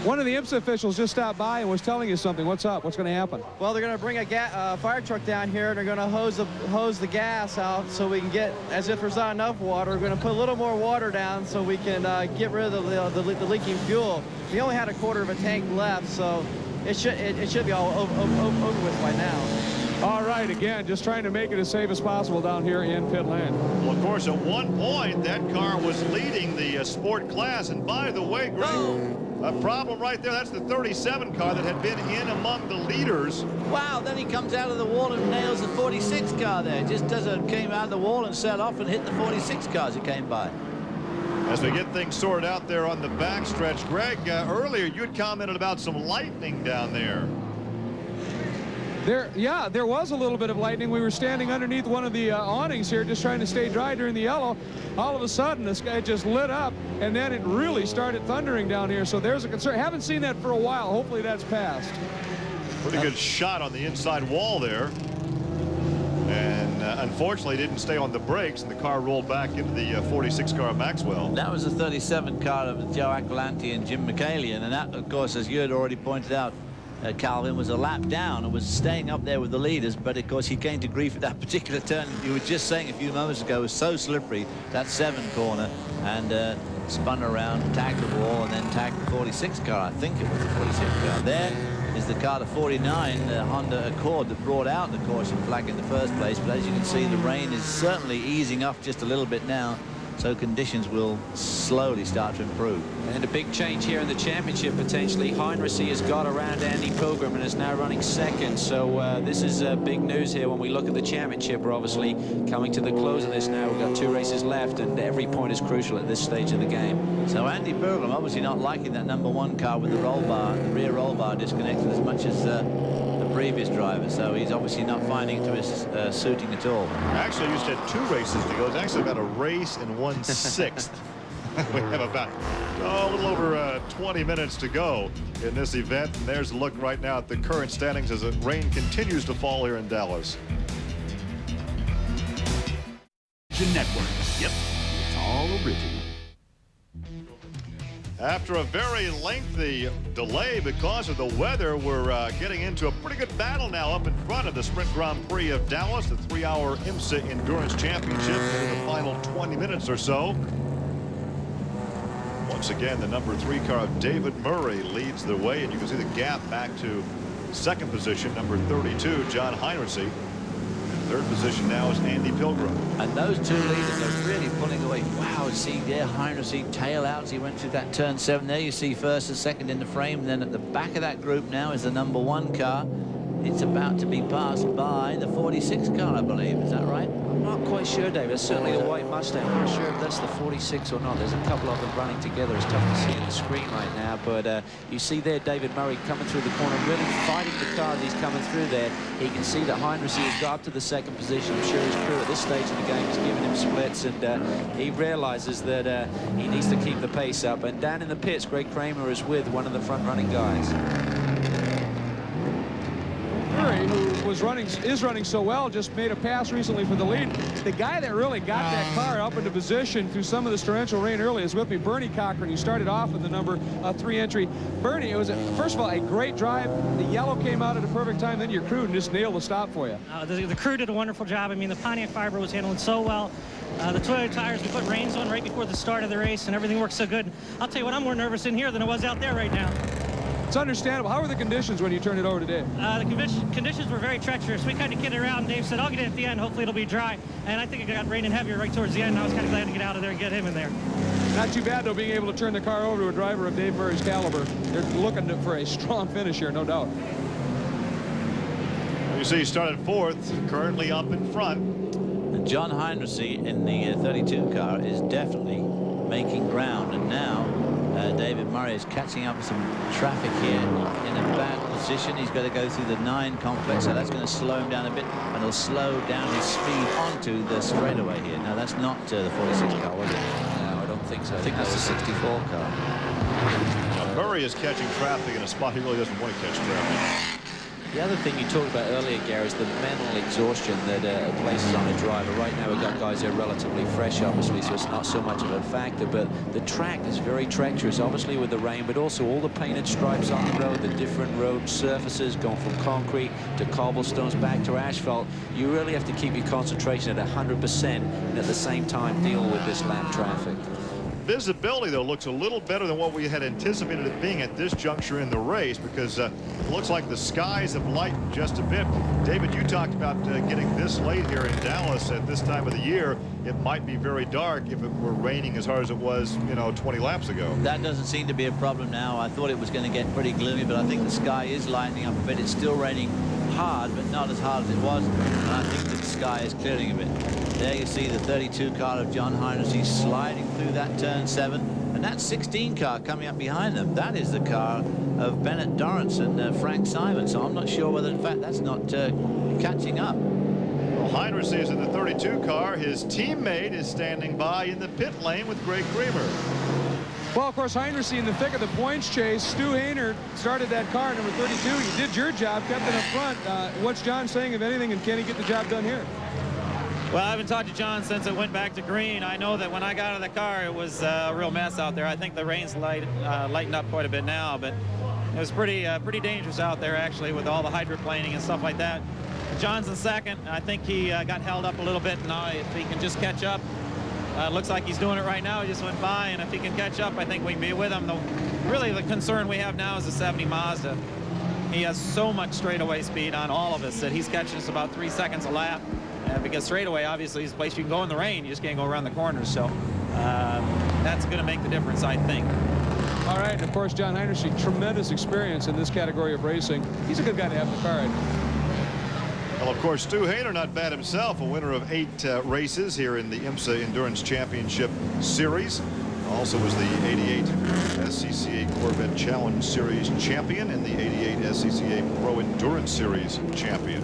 One of the IMSA officials just stopped by and was telling you something. What's up? What's going to happen? Well, they're going to bring a fire truck down here, and they're going to hose the gas out so we can get, as if there's not enough water, we're going to put a little more water down so we can get rid of the leaking fuel. We only had a quarter of a tank left, so it should be all over with by now. All right, again, just trying to make it as safe as possible down here in pit lane. Well, of course, at one point, that car was leading the sport class. And by the way, Greg, a problem right there. That's the 37 car that had been in among the leaders. Wow, then he comes out of the wall and nails the 46 car there. Just came out of the wall and set off and hit the 46 cars that came by. As we get things sorted out there on the backstretch, Greg, earlier you had commented about some lightning down there. There was a little bit of lightning. We were standing underneath one of the awnings here just trying to stay dry during the yellow. All of a sudden, the sky just lit up, and then it really started thundering down here. So there's a concern. Haven't seen that for a while. Hopefully that's passed. Pretty good shot on the inside wall there. And unfortunately didn't stay on the brakes, and the car rolled back into the 46 car of Maxwell. That was the 37 car of Joe Acalanti and Jim McCallion, and that, of course, as you had already pointed out, Calvin, was a lap down and was staying up there with the leaders, but of course he came to grief at that particular turn. You were just saying a few moments ago, it was so slippery, that 7 corner, and spun around, tagged the wall, and then tagged the 46 car. I think it was the 46 car. There is the car, the 49, the Honda Accord, that brought out the caution flag in the first place. But as you can see, the rain is certainly easing up just a little bit now, so conditions will slowly start to improve. And a big change here in the championship, potentially. Heinrichs has got around Andy Pilgrim and is now running second. So this is big news here when we look at the championship. We're obviously coming to the close of this now. We've got 2 races left, and every point is crucial at this stage of the game. So Andy Pilgrim obviously not liking that #1 car with the roll bar, the rear roll bar disconnected as much as the previous driver. So he's obviously not finding it to his suiting at all. Actually, you said 2 races to go. It's actually about a race and 1/6. We have about a little over 20 minutes to go in this event. And there's a look right now at the current standings as the rain continues to fall here in Dallas. Network. Yep, it's all original. After a very lengthy delay because of the weather, we're getting into a pretty good battle now up in front of the Sprint Grand Prix of Dallas, the 3-hour IMSA Endurance Championship in the final 20 minutes or so. Once again, the #3 car of David Murray leads the way, and you can see the gap back to second position, number 32, John Heinrichs. Third position now is Andy Pilgrim. And those 2 leaders are really pulling away. Wow, see there, Heinrichs tail out as he went through that turn 7 there. You see first and second in the frame. And then at the back of that group now is the #1 car. It's about to be passed by the 46 car, I believe. Is that right? I'm not quite sure, David. It's certainly the white Mustang. I'm not sure if that's the 46 or not. There's a couple of them running together. It's tough to see on the screen right now. But you see there David Murray coming through the corner, really fighting the car as he's coming through there. He can see that Heinrichs has got up to the second position. I'm sure his crew at this stage of the game is giving him splits, and he realizes that he needs to keep the pace up. And down in the pits, Greg Kramer is with one of the front-running guys. Murray, who is running so well, just made a pass recently for the lead. The guy that really got that car up into position through some of this torrential rain early is with me, Bernie Cochran, who started off in the #3 entry. Bernie, it was, first of all, a great drive. The yellow came out at a perfect time, then your crew just nailed the stop for you. The crew did a wonderful job. I mean, the Pontiac Fiber was handling so well. The Toyota tires, we put rains on right before the start of the race, and everything worked so good. I'll tell you what, I'm more nervous in here than I was out there right now. It's understandable. How were the conditions when you turned it over today? The conditions were very treacherous. We kind of kidded around. Dave said, I'll get it at the end. Hopefully it'll be dry. And I think it got raining heavier right towards the end. And I was kind of glad to get out of there and get him in there. Not too bad, though, being able to turn the car over to a driver of Dave Murray's caliber. They're looking for a strong finish here, no doubt. You see he started 4th, currently up in front. And John Heinrichs in the 32 car is definitely making ground. And now David Murray is catching up with some traffic here in a bad position. He's got to go through the 9 complex, so that's going to slow him down a bit, and he'll slow down his speed onto the straightaway here. Now, that's not the 46 car, was it? No, I don't think so. I think that's the 64 car. Now, Murray is catching traffic in a spot he really doesn't want to catch traffic. The other thing you talked about earlier, Gary, is the mental exhaustion that places on a driver. Right now, we've got guys who are relatively fresh, obviously, so it's not so much of a factor. But the track is very treacherous, obviously, with the rain, but also all the painted stripes on the road, the different road surfaces, going from concrete to cobblestones back to asphalt. You really have to keep your concentration at 100% and at the same time deal with this lap traffic. Visibility, though, looks a little better than what we had anticipated it being at this juncture in the race, because it looks like the skies have lightened just a bit. David, you talked about getting this late here in Dallas at this time of the year. It might be very dark if it were raining as hard as it was, 20 laps ago. That doesn't seem to be a problem now. I thought it was going to get pretty gloomy, but I think the sky is lightening up a bit. It's still raining hard, but not as hard as it was, and I think the sky is clearing a bit. There you see the 32 car of John Heinrichs. He's sliding through that turn 7, and that 16 car coming up behind them, that is the car of Bennett Dorrance and Frank Simon. So I'm not sure whether, in fact, that's not catching up. Well, Heinrichs is in the 32 car. His teammate is standing by in the pit lane with Greg Creamer. Well, of course, Heinrichs in the thick of the points chase. Stu Hainer started that car, number 32. You did your job, kept it up front. What's John saying, if anything, and can he get the job done here? Well, I haven't talked to John since it went back to green. I know that when I got out of the car, it was a real mess out there. I think the rain's lightened up quite a bit now, but it was pretty dangerous out there, actually, with all the hydroplaning and stuff like that. John's in second. I think he got held up a little bit. Now, if he can just catch up, looks like he's doing it right now. He just went by, and if he can catch up, I think we can be with him. Really, the concern we have now is the 70 Mazda. He has so much straightaway speed on all of us that he's catching us about 3 seconds a lap. Because straightaway, obviously, is a place you can go in the rain. You just can't go around the corners. So that's going to make the difference, I think. All right, and of course, John Heinrichs, tremendous experience in this category of racing. He's a good guy to have in the car. Well, of course, Stu Hainer, not bad himself, a winner of 8 races here in the IMSA Endurance Championship Series. Also was the 88 SCCA Corvette Challenge Series champion and the 88 SCCA Pro Endurance Series champion.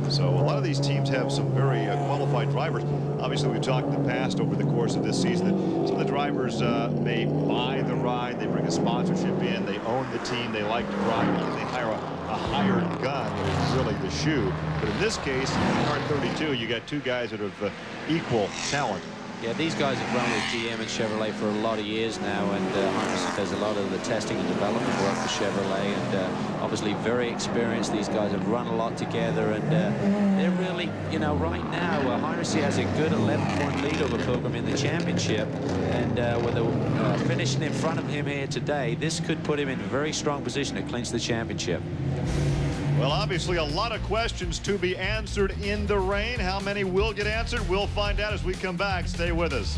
So a lot of these teams have some very qualified drivers. Obviously, we've talked in the past over the course of this season that some of the drivers may buy the ride, they bring a sponsorship in, they own the team, they like to drive, and they hire a hired gun that is really the shoe. But in this case, in car 32, you got 2 guys that have equal talent. Yeah, these guys have run with GM and Chevrolet for a lot of years now, and Heinrichs does a lot of the testing and development work for Chevrolet, and obviously very experienced. These guys have run a lot together, and they're really, you know, right now, Heinrichs has a good 11-point lead over Pilgrim in the championship, and with finishing in front of him here today, this could put him in a very strong position to clinch the championship. Well, obviously, a lot of questions to be answered in the rain. How many will get answered? We'll find out as we come back. Stay with us.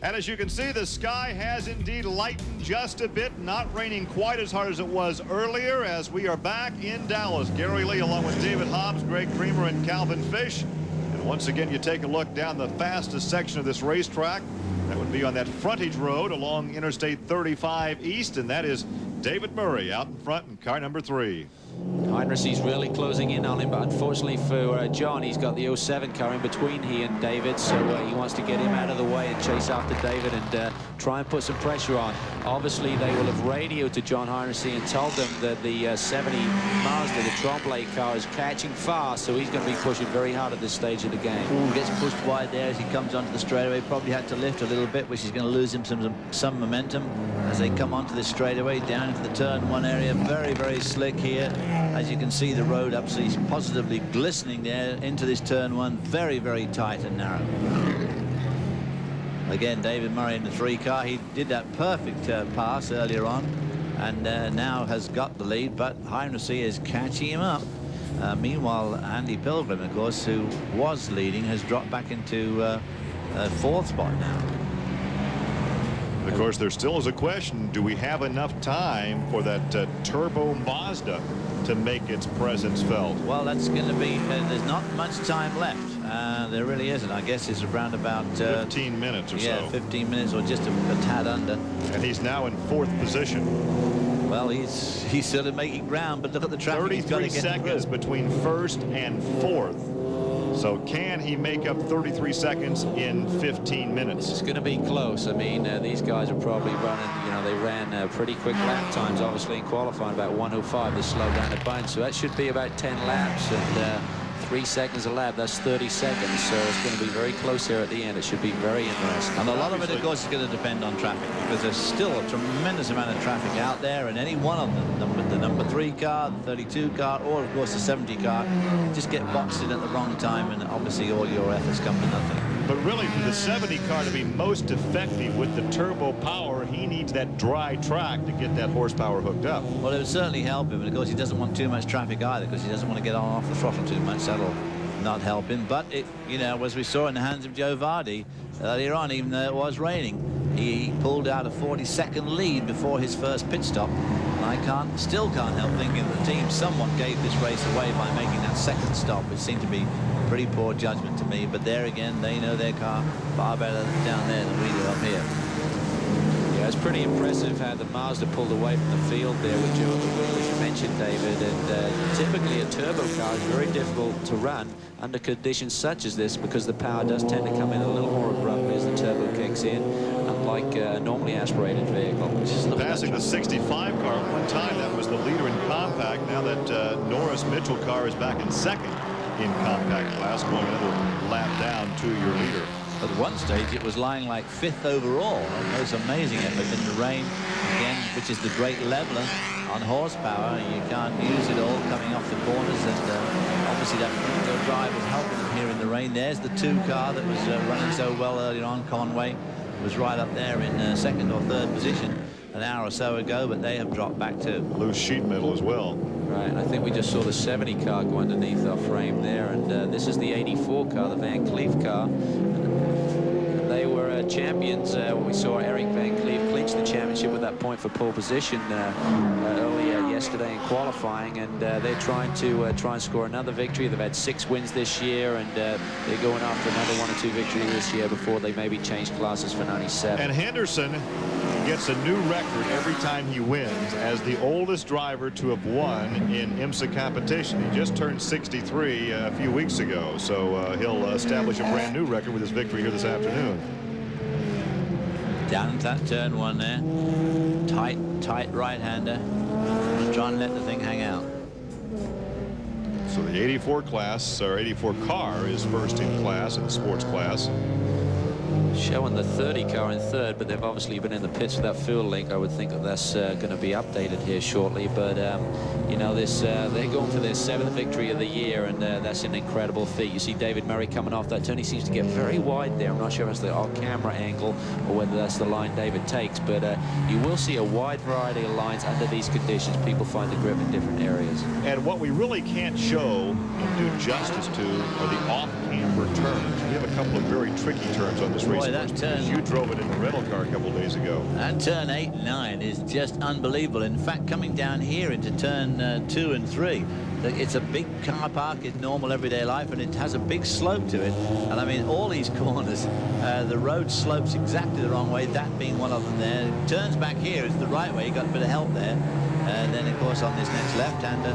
And as you can see, the sky has indeed lightened just a bit, not raining quite as hard as it was earlier as we are back in Dallas. Gary Lee along with David Hobbs, Greg Creamer, and Calvin Fish. And once again, you take a look down the fastest section of this racetrack. That would be on that frontage road along Interstate 35 East, and that is David Murray out in front in car number 3. Heinrichs, he's really closing in on him, but unfortunately for John, he's got the 07 car in between he and David, so he wants to get him out of the way and chase after David and try and put some pressure on. Obviously, they will have radioed to John Heinrichs and told them that the 70 Mazda, the Tremblay car, is catching fast, so he's going to be pushing very hard at this stage of the game. Ooh, gets pushed wide there as he comes onto the straightaway. Probably had to lift a little bit, which is going to lose him some momentum as they come onto the straightaway down into the turn 1 area. Very, very slick here. As you can see, the road absolutely positively glistening there into this turn 1. Very, very tight and narrow. Again, David Murray in the 3 car. He did that perfect pass earlier on and now has got the lead, but Heinrichs is catching him up. Meanwhile, Andy Pilgrim, of course, who was leading, has dropped back into 4th spot now. Of course, there still is a question, do we have enough time for that turbo Mazda to make its presence felt? Well, that's going to be, there's not much time left. There really isn't. I guess it's around about 15 minutes or so. Yeah, 15 minutes or just a tad under. And he's now in 4th position. Well, he's sort of making ground, but look at the traffic. 33 seconds between 1st and 4th. So can he make up 33 seconds in 15 minutes? It's going to be close. I mean, these guys are probably running, you know, they ran pretty quick lap times, obviously, in qualifying, about 1:05. They slowed down a bunch. So that should be about 10 laps and 3 seconds a lap. That's 30 seconds. So it's going to be very close here at the end. It should be very interesting. And a lot of it, of course, is going to depend on traffic, because there's still a tremendous amount of traffic out there, and any one of them, the number 3 car, the 32 car, or of course the 70 car, just get boxed in at the wrong time, and obviously all your efforts come to nothing. But really, for the 70 car to be most effective with the turbo power, he needs that dry track to get that horsepower hooked up. Well, it would certainly help him, but of course he doesn't want too much traffic either, because he doesn't want to get on off the throttle too much. That'll not help him. But it, you know, as we saw in the hands of Joe Vardy earlier on, even though it was raining, he pulled out a 40-second lead before his first pit stop. And I still can't help thinking that the team somewhat gave this race away by making that second stop, which seemed to be pretty poor judgment to me. But there again, they know their car far better down there than we do up here. Yeah, it's pretty impressive how the Mazda pulled away from the field there with Joe at the wheel, as you mentioned, David. And typically a turbo car is very difficult to run under conditions such as this because the power does tend to come in a little more abruptly as the turbo kicks in, unlike a normally aspirated vehicle. Passing the 65 car at one time, that was the leader in compact. Now that Norris Mitchell car is back in second in compact class, going another lap down to your leader. At one stage, it was lying like 5th overall. It was amazing effort in the rain, again, which is the great leveler on horsepower. You can't use it all coming off the corners, and obviously that front-wheel drive was helping them here in the rain. There's the 2 car that was running so well earlier on. Conway was right up there in 2nd or 3rd position an hour or so ago, but they have dropped back to loose sheet metal as well. Right, I think we just saw the 70 car go underneath our frame there, and this is the 84 car, the Van Cleef car. They were champions. We saw Eric Van Cleef clinch the championship with that point for pole position earlier yesterday in qualifying, and they're trying to score another victory. They've had 6 wins this year, and they're going after another 1 or 2 victories this year before they maybe change classes for 97. And Henderson gets a new record every time he wins as the oldest driver to have won in IMSA competition. He just turned 63 a few weeks ago, so he'll establish a brand new record with his victory here this afternoon. Down into that turn 1 there. Tight right-hander. Trying to let the thing hang out. So the 84 class, or 84 car, is first in class in the sports class. Showing the 30 car in 3rd, but they've obviously been in the pits with that fuel link. I would think that that's going to be updated here shortly. But you know, they're going for their 7th victory of the year, and that's an incredible feat. You see David Murray coming off that turn. He seems to get very wide there. I'm not sure if it's the off-camera angle or whether that's the line David takes, but you will see a wide variety of lines under these conditions. People find the grip in different areas. And what we really can't show and do justice to are the off-camber turns. We have a couple of very tricky turns on this race. Boy, that turn, you drove it in the rental car a couple of days ago. That turn 8 and 9 is just unbelievable. In fact, coming down here into turn 2 and 3, it's a big car park in normal everyday life, and it has a big slope to it. And I mean, all these corners, the road slopes exactly the wrong way, that being one of them there. It turns back here, it's the right way, you got a bit of help there. And then, of course, on this next left-hander,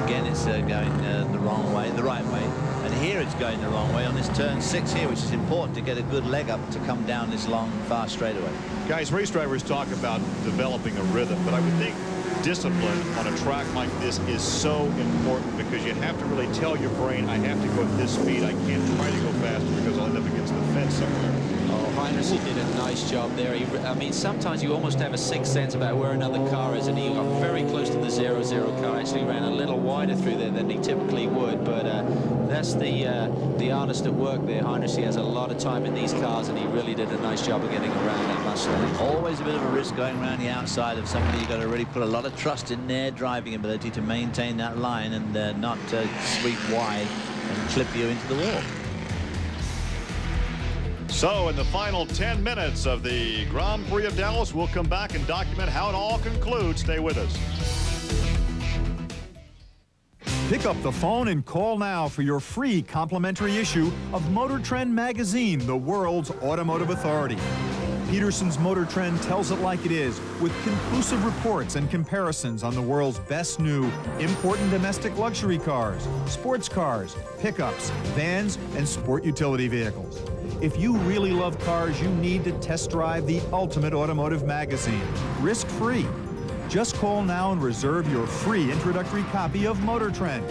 again, it's going the wrong way, the right way. And here it's going the wrong way on this turn 6 here, which is important to get a good leg up to come down this long, fast straightaway. Guys, race drivers talk about developing a rhythm, but I would think discipline on a track like this is so important because you have to really tell your brain, I have to go at this speed. I can't try to go faster because I'll end up against the fence somewhere. Oh, Heinrichs did a nice job there. I mean, sometimes you almost have a sixth sense about where another car is, and he got very close to the 0-0 car. Actually ran a little wider through there than he typically would, but that's the artist at work there. Heinrichs has a lot of time in these cars, and he really did a nice job of getting around that Mustang. Always a bit of a risk going around the outside of somebody. You've got to really put a lot of trust in their driving ability to maintain that line and not sweep wide and clip you into the wall. So in the final 10 minutes of the Grand Prix of Dallas, we'll come back and document how it all concludes. Stay with us. Pick up the phone and call now for your free complimentary issue of Motor Trend magazine, the world's automotive authority. Peterson's Motor Trend tells it like it is, with conclusive reports and comparisons on the world's best new import and domestic luxury cars, sports cars, pickups, vans, and sport utility vehicles. If you really love cars, you need to test drive the ultimate automotive magazine, risk-free. Just call now and reserve your free introductory copy of Motor Trend.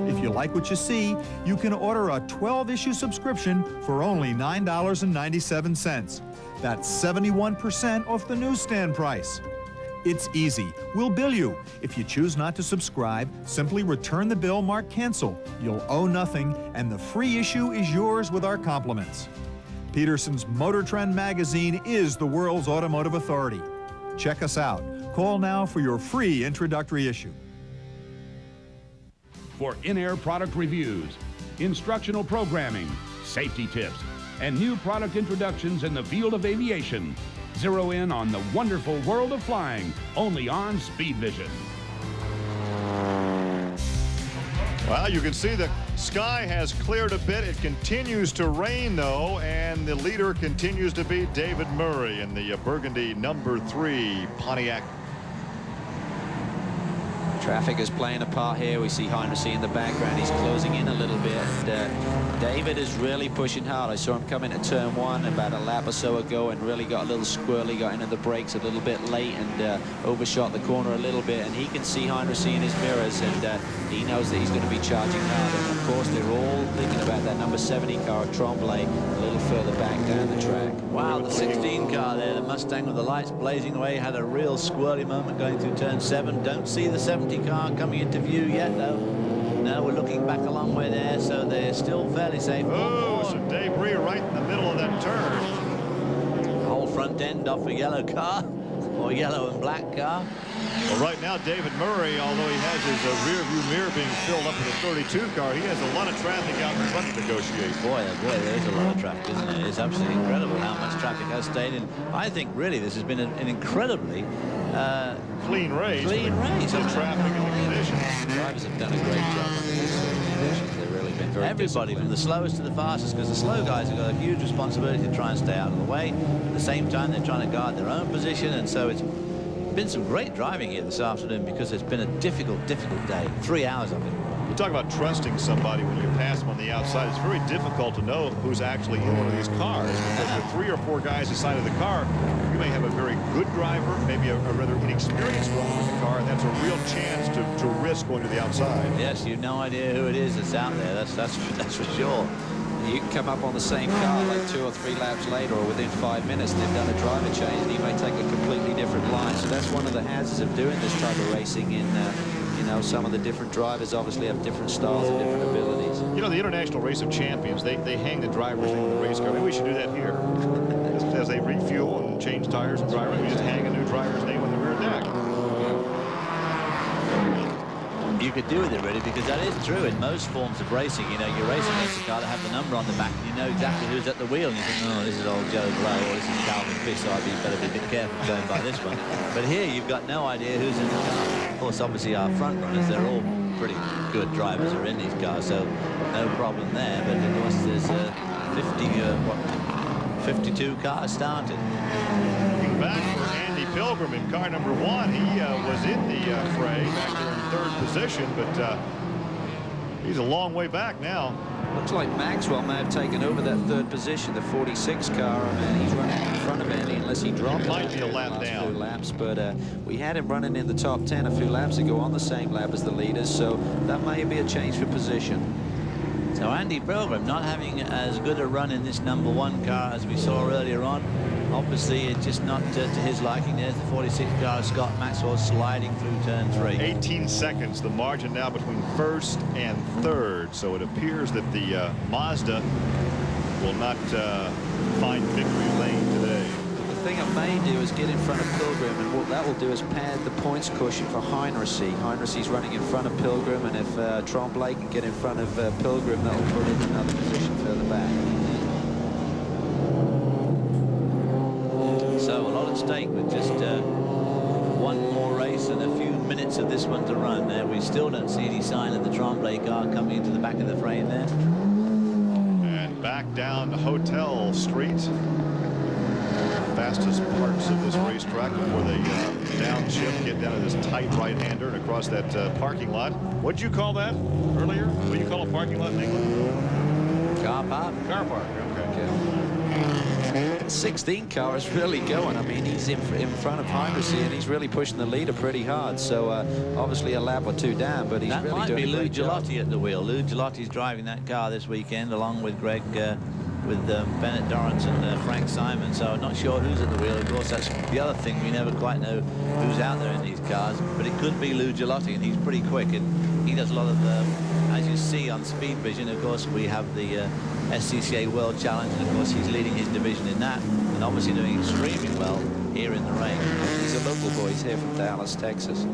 If you like what you see, you can order a 12-issue subscription for only $9.97. That's 71% off the newsstand price. It's easy. We'll bill you. If you choose not to subscribe, simply return the bill marked cancel. You'll owe nothing, and the free issue is yours with our compliments. Peterson's Motor Trend magazine is the world's automotive authority. Check us out. Call now for your free introductory issue. For in-air product reviews, instructional programming, safety tips, and new product introductions in the field of aviation, zero in on the wonderful world of flying, only on Speed Vision. Well, you can see the sky has cleared a bit. It continues to rain, though, and the leader continues to be David Murray in the Burgundy #3 Pontiac. Traffic is playing a part here. We see Heinrichs in the background. He's closing in a little bit. And David is really pushing hard. I saw him come in at turn 1 about a lap or so ago and really got a little squirrely, got into the brakes a little bit late and overshot the corner a little bit. And he can see Heinrichs in his mirrors, and he knows that he's going to be charging hard. And of course, they're all thinking about that number 70 car at Tremblay a little further back down the track. Wow, the 16 car there, the Mustang with the lights blazing away, had a real squirrely moment going through turn 7. Don't see the 70 car coming into view yet, though. No, we're looking back a long way there, so they're still fairly safe. Oh, some debris right in the middle of that turn. Whole front end off a yellow car, or yellow and black car. Well, right now, David Murray, although he has his rear view mirror being filled up with a 32 car, he has a lot of traffic out in front to negotiate. Boy, there is a lot of traffic, isn't there? It's absolutely incredible how much traffic has stayed in. I think, really, this has been an incredibly clean race. Clean race. The traffic and the conditions. Drivers have done a great job under these conditions. They've really been very Everybody from the slowest to the fastest, because the slow guys have got a huge responsibility to try and stay out of the way. At the same time, they're trying to guard their own position, and so it's been some great driving here this afternoon because it's been a difficult day. 3 hours of it. You talk about trusting somebody when you pass them on the outside. It's very difficult to know who's actually in one of these cars. Because with 3 or 4 guys inside of the car, you may have a very good driver, maybe a rather inexperienced one with the car, and that's a real chance to risk going to the outside. Yes, you've no idea who it is that's out there. That's for sure. You can come up on the same car like 2 or 3 laps later, or within 5 minutes they've done a driver change and he may take a completely different line. So that's one of the hazards of doing this type of racing. In you know, some of the different drivers obviously have different styles and different abilities. You know, the International Race of Champions, they hang the driver's name on the race car. Maybe we should do that here. As they refuel and change tires and drivers, we just hang a new driver's name on the rear deck. You could do with it, really, because that is true in most forms of racing. You know, you're racing against a car that have the number on the back, and you know exactly who's at the wheel, and you think, oh, this is old Joe Blow, or this is Calvin Fish, so I'd better be a bit careful going by this one. But here, you've got no idea who's in the car. Of course, obviously, our front runners, they're all pretty good drivers are in these cars, so no problem there. But, of course, there's 52 cars started. Back for Andy Pilgrim in car number 1. He was in the fray back there in 3rd position, but he's a long way back now. Looks like Maxwell may have taken over that 3rd position, the 46 car, and he's running in front of Andy unless he dropped. It might be a lap down. Few laps, but we had him running in the top 10 a few laps ago on the same lap as the leaders, so that may be a change for position. So Andy Pilgrim not having as good a run in this number 1 car as we saw earlier on. Obviously, it's just not to his liking. There's the 46 car, Scott Maxwell, sliding through turn 3. 18 seconds, the margin now between 1st and 3rd. So it appears that the Mazda will not find victory lane today. The thing it may do is get in front of Pilgrim, and what that will do is pad the points cushion for Heinrichs. Heinrichs running in front of Pilgrim, and if Tremblay can get in front of Pilgrim, that will put him in another position further back. So a lot at stake with just one more race and a few minutes of this one to run. There, we still don't see any sign of the Tremblay car coming into the back of the frame there. And back down to Hotel Street. Fastest parts of this racetrack before they downshift, get down to this tight right-hander and across that parking lot. What'd you call that earlier? What do you call a parking lot in England? Car park. Car park, okay. The 16 car is really going. I mean, he's in front of Heinrichs, and he's really pushing the leader pretty hard. So obviously a lap or 2 down, but he's really doing a great job. That might be Lou Gelati at the wheel. Lou Gelati's driving that car this weekend along with Greg, with Bennett Dorrance and Frank Simon. So I'm not sure who's at the wheel. Of course, that's the other thing. We never quite know who's out there in these cars. But it could be Lou Gelati, and he's pretty quick. And he does a lot of, as you see on Speed Vision, of course, we have the SCCA World Challenge, and of course he's leading his division in that, and obviously doing extremely well here in the rain. He's a local boy. He's here from Dallas, Texas.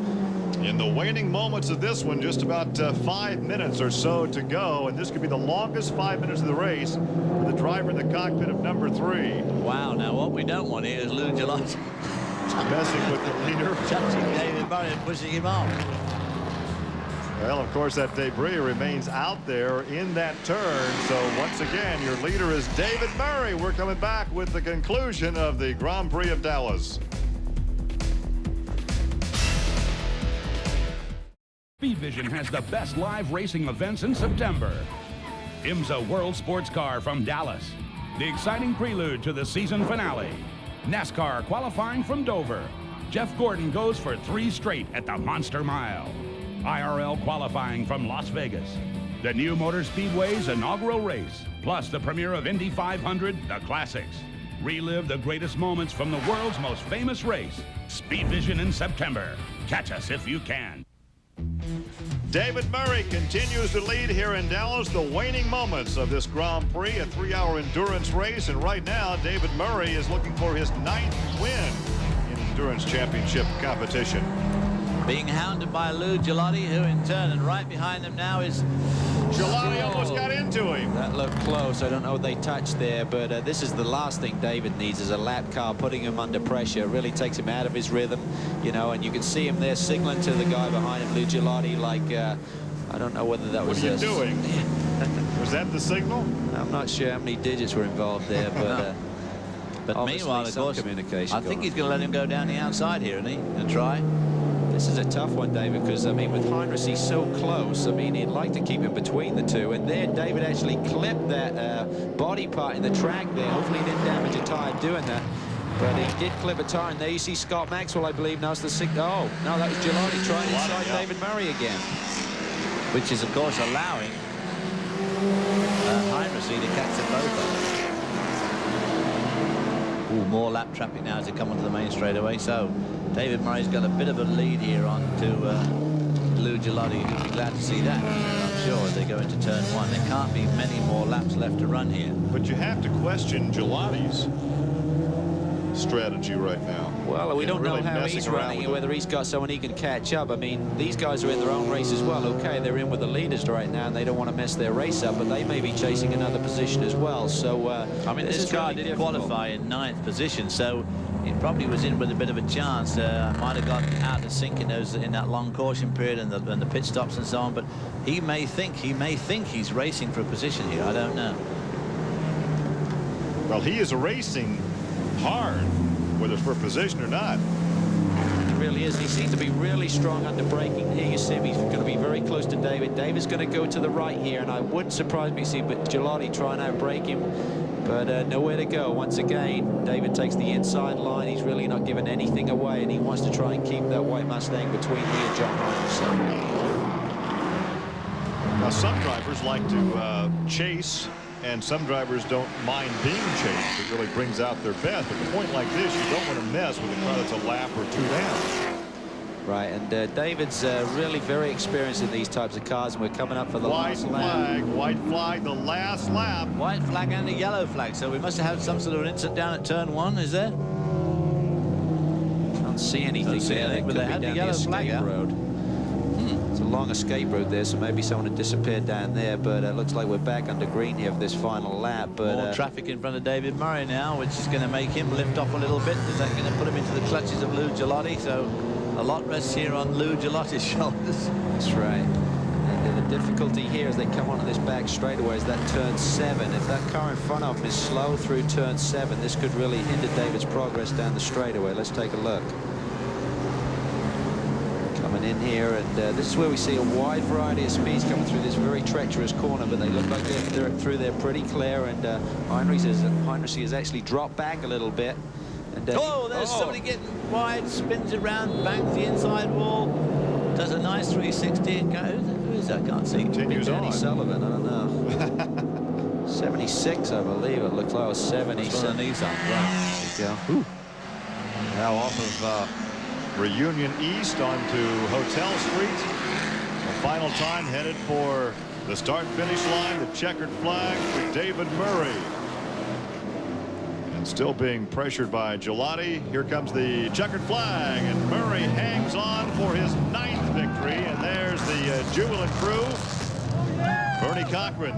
In the waning moments of this one, just about 5 minutes or so to go, and this could be the longest 5 minutes of the race for the driver in the cockpit of number 3. Wow, now what we don't want here is Lou Gelati messing with the leader, touching David Murray and pushing him off. Well, of course, that debris remains out there in that turn. So once again, your leader is David Murray. We're coming back with the conclusion of the Grand Prix of Dallas. Speed Vision has the best live racing events in September. IMSA World Sports Car from Dallas. The exciting prelude to the season finale. NASCAR qualifying from Dover. Jeff Gordon goes for 3 straight at the Monster Mile. IRL qualifying from Las Vegas. The new Motor Speedway's inaugural race, plus the premiere of Indy 500, the Classics. Relive the greatest moments from the world's most famous race. Speed Vision in September. Catch us if you can. David Murray continues to lead here in Dallas. The waning moments of this Grand Prix, a 3-hour endurance race. And right now, David Murray is looking for his 9th win in Endurance Championship competition. Being hounded by Lou Gilotti, who in turn, and right behind them now is Gilotti. Almost got into him. That looked close. I don't know what they touched there, but this is the last thing David needs, is a lap car putting him under pressure. It really takes him out of his rhythm, you know, and you can see him there signaling to the guy behind him, Lou Gilotti, like, I don't know whether that was... What are you doing? Was that the signal? I'm not sure how many digits were involved there, but... But meanwhile, of course, communication. I think he's going to let him go down the outside here, isn't he? And try. This is a tough one, David, because, I mean, with Heinrich, he's so close. I mean, he'd like to keep him between the two. And there, David actually clipped that body part in the track there. Hopefully he didn't damage a tire doing that. But he did clip a tire. And there you see Scott Maxwell, I believe. Now it's the signal. Oh, no, that was Gilotti trying inside David Murray again. Which is, of course, allowing Heinrich to catch them both up. Ooh, more lap traffic now as they come onto the main straightaway. So David Murray's got a bit of a lead here on to Lou Gilotti. He'll be glad to see that, I'm sure, as they go into turn 1. There can't be many more laps left to run here. But you have to question Gilotti's strategy right now. Well, we don't really know how he's running and whether he's got someone he can catch up. I mean, these guys are in their own race as well. Okay, they're in with the leaders right now and they don't want to mess their race up, but they may be chasing another position as well. So, I mean, this car really did qualify in 9th position, so it probably was in with a bit of a chance. Might have got out of sync in that long caution period and the pit stops and so on, but he may think he's racing for a position here. I don't know. Well, he is racing hard, whether it's for position or not. He really is. He seems to be really strong under braking. Here you see him. He's going to be very close to David. David's going to go to the right here, and I wouldn't surprise me to see Gilotti try and outbrake him, but nowhere to go. Once again, David takes the inside line. He's really not giving anything away, and he wants to try and keep that white Mustang between he and John Heinrich. Now, some drivers like to chase, and some drivers don't mind being chased. It really brings out their best. But at a point like this, you don't want to mess with a car that's a lap or 2 down. Right, and David's really very experienced in these types of cars, and we're coming up for the last lap. White flag, the last lap. White flag and a yellow flag. So we must have had some sort of incident down at turn 1, is there? Can't see anything there. But they had the yellow flag out. Road. It's a long escape road there, so maybe someone had disappeared down there, but it looks like we're back under green here for this final lap. But more traffic in front of David Murray now, which is going to make him lift off a little bit. Is that going to put him into the clutches of Lou Gilotti? So a lot rests here on Lou Gilotti's shoulders. That's right. And the difficulty here as they come onto this back straightaway is that turn 7. If that car in front of him is slow through turn 7, this could really hinder David's progress down the straightaway. Let's take a look. Coming in here, and this is where we see a wide variety of speeds coming through this very treacherous corner, but they look like they're through there pretty clear, and Heinrich has actually dropped back a little bit. And, there's somebody getting wide, spins around, bangs the inside wall, does a nice 360 and goes. Who is that? I can't see. Continues Danny Sullivan, I don't know. 76, I believe it looks like, or 70. That's one of the Nissan, right. There you go. Now off of Reunion East onto Hotel Street. The final time headed for the start-finish line, the checkered flag for David Murray. And still being pressured by Gilotti. Here comes the checkered flag, and Murray hangs on for his 9th victory. And there's the jubilant crew. Bernie Cochran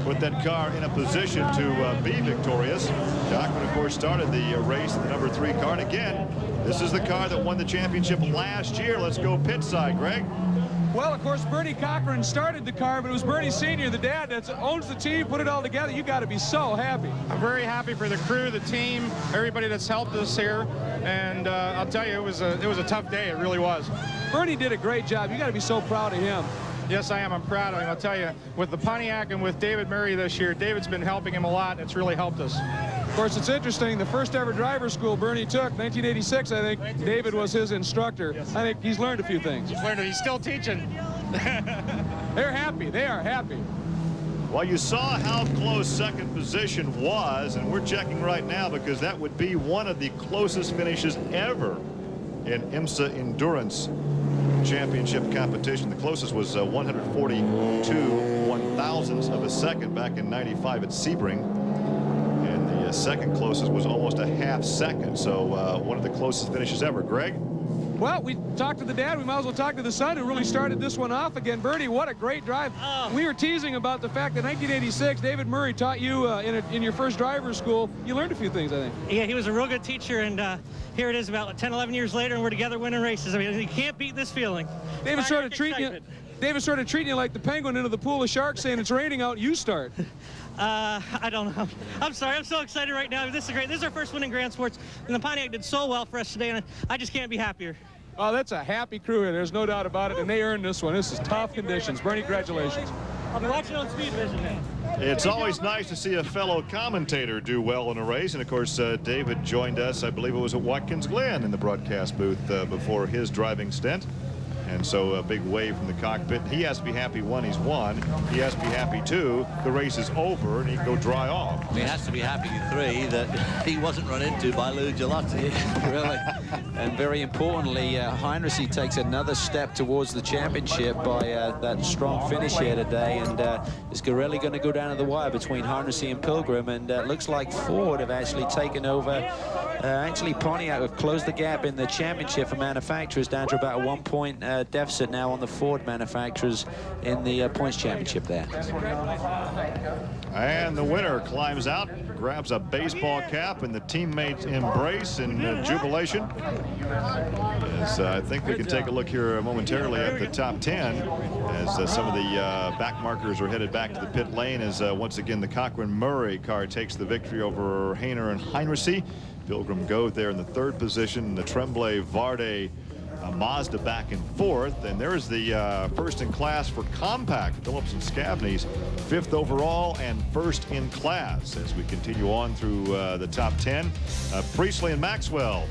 put that car in a position to be victorious. Cochran, of course, started the race in the number 3 car. And again, this is the car that won the championship last year. Let's go pit side, Greg. Well, of course, Bernie Cochran started the car, but it was Bernie Sr., the dad, that owns the team, put it all together. You got to be so happy. I'm very happy for the crew, the team, everybody that's helped us here. And I'll tell you, it was a tough day. It really was. Bernie did a great job. You got to be so proud of him. Yes, I am. I'm proud of him. I'll tell you, with the Pontiac and with David Murray this year, David's been helping him a lot. It's really helped us. Of course, it's interesting. The first ever driver school Bernie took, 1986, I think, David was his instructor. Yes. I think he's learned a few things. He's learned it. He's still teaching. They're happy. They are happy. Well, you saw how close second position was, and we're checking right now because that would be one of the closest finishes ever in IMSA Endurance Championship competition. The closest was 142 one-thousandths of a second back in '95 at Sebring. And the second closest was almost a half second. So one of the closest finishes ever. Greg? Well, we talked to the dad. We might as well talk to the son who really started this one off again. Bernie, what a great drive. Oh. We were teasing about the fact that 1986, David Murray taught you in your first driver's school. You learned a few things, I think. Yeah, he was a real good teacher, and here it is about 10, 11 years later, and we're together winning races. I mean, you can't beat this feeling. David's sort of treating you like the penguin into the pool of sharks, saying it's raining out, you start. I don't know. I'm sorry. I'm so excited right now. This is great. This is our first win in Grand Sports, and the Pontiac did so well for us today, and I just can't be happier. Oh, that's a happy crew here. There's no doubt about it, and they earned this one. This is tough conditions. Bernie, congratulations. I'll be watching on Speed Vision now. It's always nice to see a fellow commentator do well in a race, and of course, David joined us, I believe it was at Watkins Glen in the broadcast booth before his driving stint. And so a big wave from the cockpit. He has to be happy, one, he's won. He has to be happy, two, the race is over and he can go dry off. He has to be happy, three, that he wasn't run into by Lou Gelati. Really. And very importantly, Heinrichs takes another step towards the championship by that strong finish here today. And it's really going to go down to the wire between Heinrichs and Pilgrim. And looks like Ford have actually taken over. Actually, Pontiac have closed the gap in the championship for manufacturers down to about a 1-point deficit now on the Ford manufacturers in the points championship there. And the winner climbs out, grabs a baseball cap, and the teammates embrace in jubilation. As I think we can take a look here momentarily at the top 10 as some of the back markers are headed back to the pit lane as once again the Cochran-Murray car takes the victory over Hayner and Heinrichs. Pilgrim go there in the third position. The Tremblay-Varde Mazda back in fourth, and there's the first in class for compact Phillips and Scavney's fifth overall and first in class as we continue on through the top 10. Priestley and Maxwell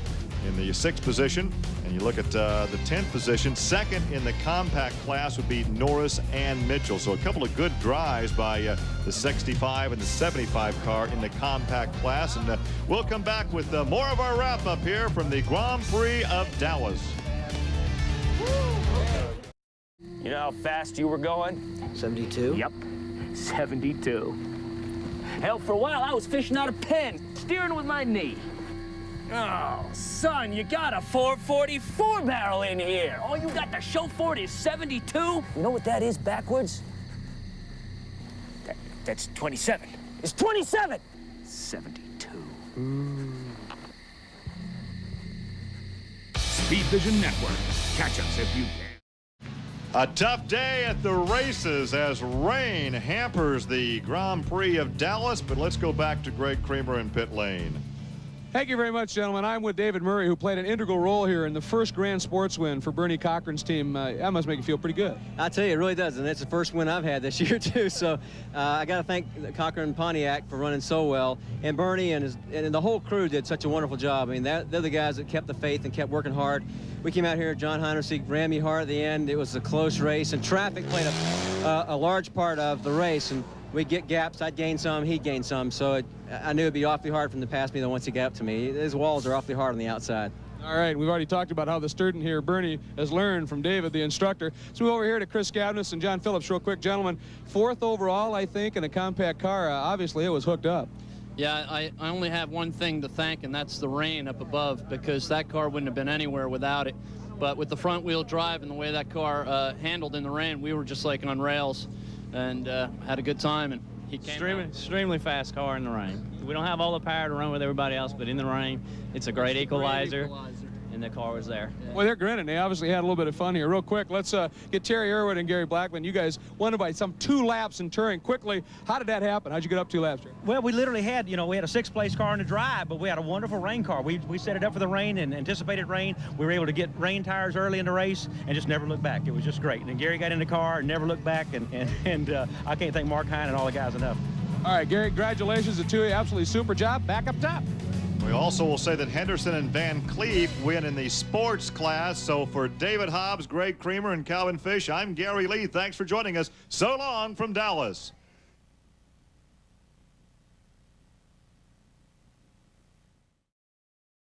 in the sixth position, and you look at the 10th position. Second in the compact class would be Norris and Mitchell. So a couple of good drives by the 65 and the 75 car in the compact class, and we'll come back with more of our wrap up here from the Grand Prix of Dallas. You know how fast you were going? 72? Yep, 72. Hell, for a while I was fishing out a pen, steering with my knee. Oh, son, you got a 444 barrel in here. All you got to show for it is 72? You know what that is backwards? That's 27. It's 27! 72. Speed Vision Network. Catch us if you can. A tough day at the races as rain hampers the Grand Prix of Dallas, but let's go back to Greg Kramer in pit lane. Thank you very much, gentlemen. I'm with David Murray, who played an integral role here in the first Grand Sports win for Bernie Cochran's team. That must make you feel pretty good. I tell you, it really does, and it's the first win I've had this year, too. So I got to thank Cochran and Pontiac for running so well, and Bernie and the whole crew did such a wonderful job. I mean, they're the guys that kept the faith and kept working hard. We came out here, John Heinrichs ran me hard at the end. It was a close race, and traffic played a large part of the race. And we'd get gaps, I'd gain some, he'd gain some. So I knew it'd be awfully hard for him to pass me though once he got up to me. His walls are awfully hard on the outside. All right, we've already talked about how the student here, Bernie, has learned from David, the instructor. So we're over here to Chris Scavness and John Phillips real quick. Gentlemen, fourth overall, I think, in a compact car. Obviously, it was hooked up. Yeah, I only have one thing to thank, and that's the rain up above, because that car wouldn't have been anywhere without it. But with the front-wheel drive and the way that car handled in the rain, we were just like on rails and had a good time. And he came extremely fast car in the rain. We don't have all the power to run with everybody else, but in the rain, it's a great equalizer. and the car was there. Well, they're grinning. They obviously had a little bit of fun here. Real quick, let's get Terry Irwin and Gary Blackman. You guys won by some 2 laps in Turing. Quickly, how did that happen? How'd you get up 2 laps, Terry? Well, we literally had, we had a 6th place car in the drive, but we had a wonderful rain car. We set it up for the rain and anticipated rain. We were able to get rain tires early in the race and just never looked back. It was just great. And then Gary got in the car and never looked back, and I can't thank Mark Hine and all the guys enough. All right, Gary, congratulations to you. Absolutely super job. Back up top. We also will say that Henderson and Van Cleef win in the sports class. So for David Hobbs, Greg Creamer, and Calvin Fish, I'm Gary Lee. Thanks for joining us. So long from Dallas.